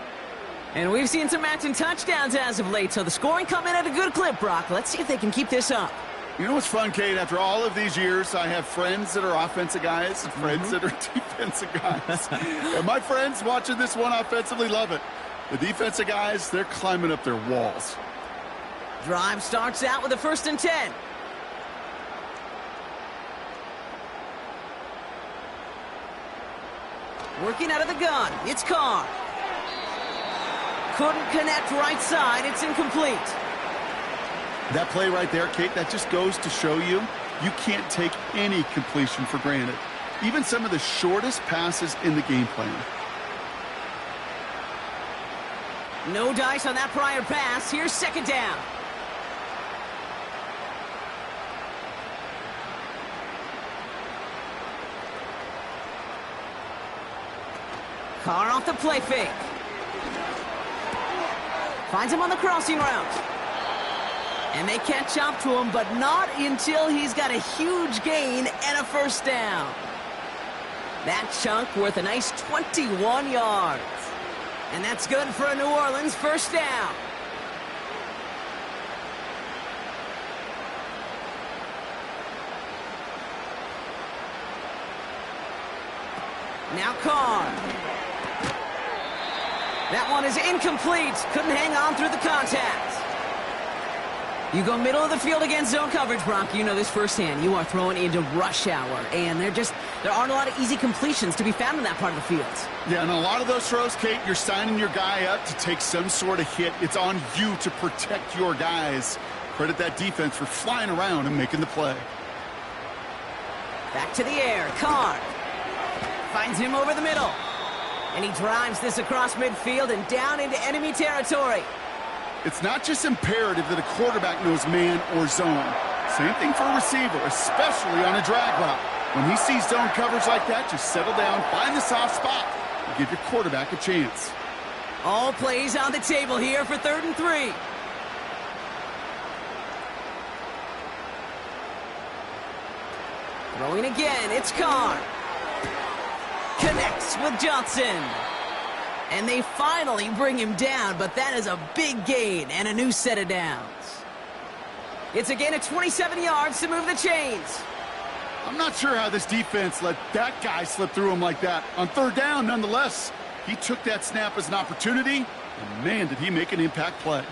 And we've seen some matching touchdowns as of late, so the scoring coming at a good clip, Brock. Let's see if they can keep this up. You know what's fun, Kate? After all of these years, I have friends that are offensive guys and friends that are defensive guys. And my friends watching this one offensively love it. The defensive guys, they're climbing up their walls. Drive starts out with a 1st and 10. Working out of the gun, it's Carr. Couldn't connect right side, it's incomplete. That play right there, Kate, that just goes to show you can't take any completion for granted. Even some of the shortest passes in the game plan. No dice on that prior pass. Here's 2nd down. Carr off the play fake. Finds him on the crossing route. And they catch up to him, but not until he's got a huge gain and a 1st down. That chunk worth a nice 21 yards. And that's good for a New Orleans 1st down. Now Carr. That one is incomplete. Couldn't hang on through the contact. You go middle of the field against zone coverage, Brock. You know this firsthand. You are throwing into rush hour, and there aren't a lot of easy completions to be found in that part of the field. Yeah, and a lot of those throws, Kate, you're signing your guy up to take some sort of hit. It's on you to protect your guys. Credit that defense for flying around and making the play. Back to the air. Carr finds him over the middle. And he drives this across midfield and down into enemy territory. It's not just imperative that a quarterback knows man or zone. Same thing for a receiver, especially on a drag route. When he sees zone coverage like that, just settle down, find the soft spot, and give your quarterback a chance. All plays on the table here for 3rd and 3. Throwing again, it's Carr. Connects with Johnson. And they finally bring him down, but that is a big gain and a new set of downs. It's a gain of 27 yards to move the chains. I'm not sure how this defense let that guy slip through him like that. On third down, nonetheless, he took that snap as an opportunity, and man, did he make an impact play.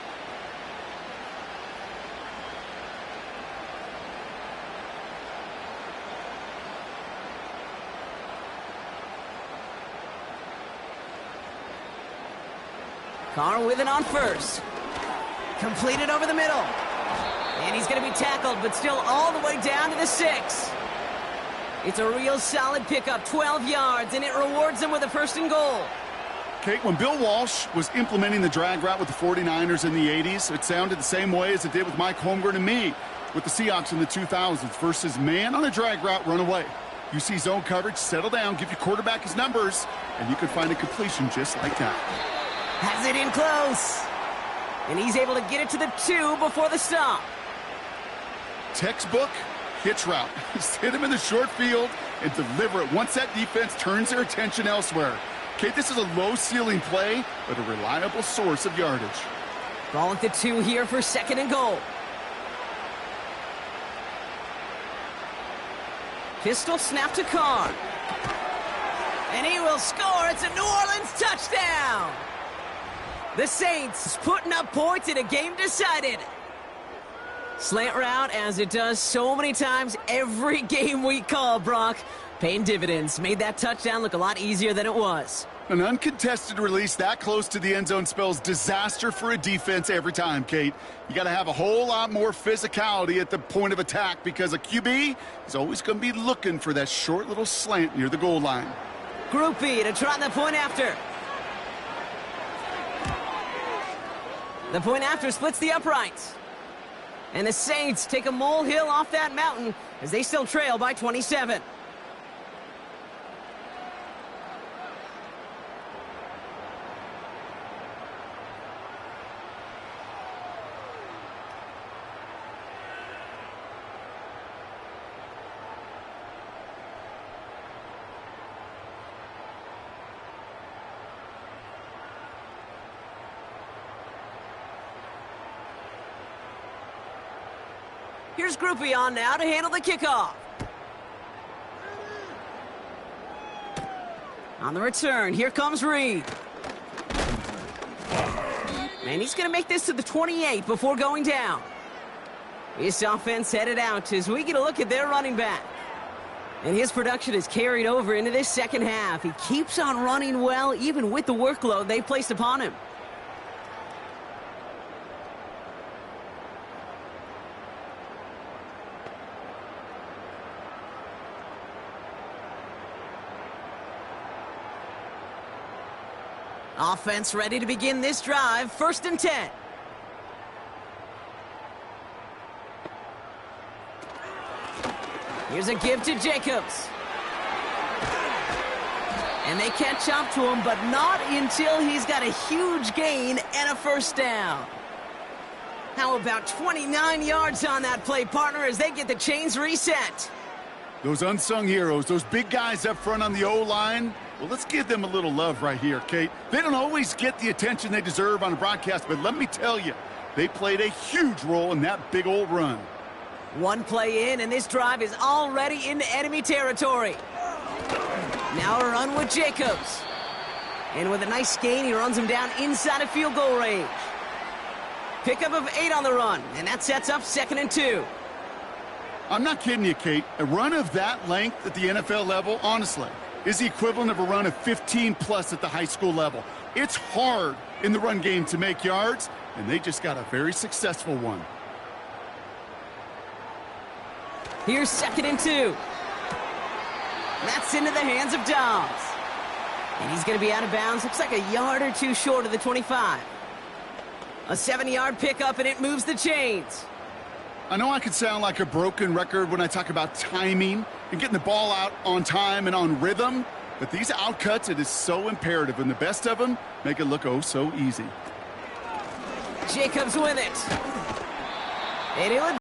Carr with it on first. Completed over the middle. And he's going to be tackled, but still all the way down to the 6. It's a real solid pickup, 12 yards, and it rewards them with a 1st and goal. Kate, when Bill Walsh was implementing the drag route with the 49ers in the 80s, it sounded the same way as it did with Mike Holmgren and me with the Seahawks in the 2000s versus man on a drag route, run away. You see zone coverage, settle down, give your quarterback his numbers, and you can find a completion just like that. Has it in close. And he's able to get it to the 2 before the stop. Textbook hitch route. Just hit him in the short field and deliver it once that defense turns their attention elsewhere. Okay, this is a low-ceiling play, but a reliable source of yardage. Ball at the 2 here for 2nd and goal. Pistol snap to Carr. And he will score. It's a New Orleans touchdown. The Saints putting up points in a game decided. Slant route, as it does so many times every game we call, Brock. Paying dividends. Made that touchdown look a lot easier than it was. An uncontested release that close to the end zone spells disaster for a defense every time, Kate. You got to have a whole lot more physicality at the point of attack because a QB is always going to be looking for that short little slant near the goal line. Group B to try the point after. The point after splits the uprights. And the Saints take a molehill off that mountain as they still trail by 27. Here's Groupie on now to handle the kickoff. On the return, here comes Reed. And he's going to make this to the 28 before going down. This offense headed out as we get a look at their running back. And his production is carried over into this second half. He keeps on running well, even with the workload they placed upon him. Offense ready to begin this drive. 1st and 10. Here's a give to Jacobs. And they catch up to him, but not until he's got a huge gain and a 1st down. How about 29 yards on that play, partner, as they get the chains reset? Those unsung heroes, those big guys up front on the O-line, well, let's give them a little love right here, Kate. They don't always get the attention they deserve on a broadcast, but let me tell you, they played a huge role in that big old run. One play in, and this drive is already into enemy territory. Now a run with Jacobs. And with a nice gain, he runs him down inside of field goal range. Pickup of 8 on the run, and that sets up 2nd and 2. I'm not kidding you, Kate. A run of that length at the NFL level, honestly, is the equivalent of a run of 15-plus at the high school level. It's hard in the run game to make yards, and they just got a very successful one. Here's 2nd and 2. That's into the hands of Dobbs. And he's going to be out of bounds. Looks like a yard or 2 short of the 25. A 7-yard pickup, and it moves the chains. I know I could sound like a broken record when I talk about timing and getting the ball out on time and on rhythm, but these outcuts, it is so imperative, and the best of them make it look oh so easy. Jacobs with it. And he'll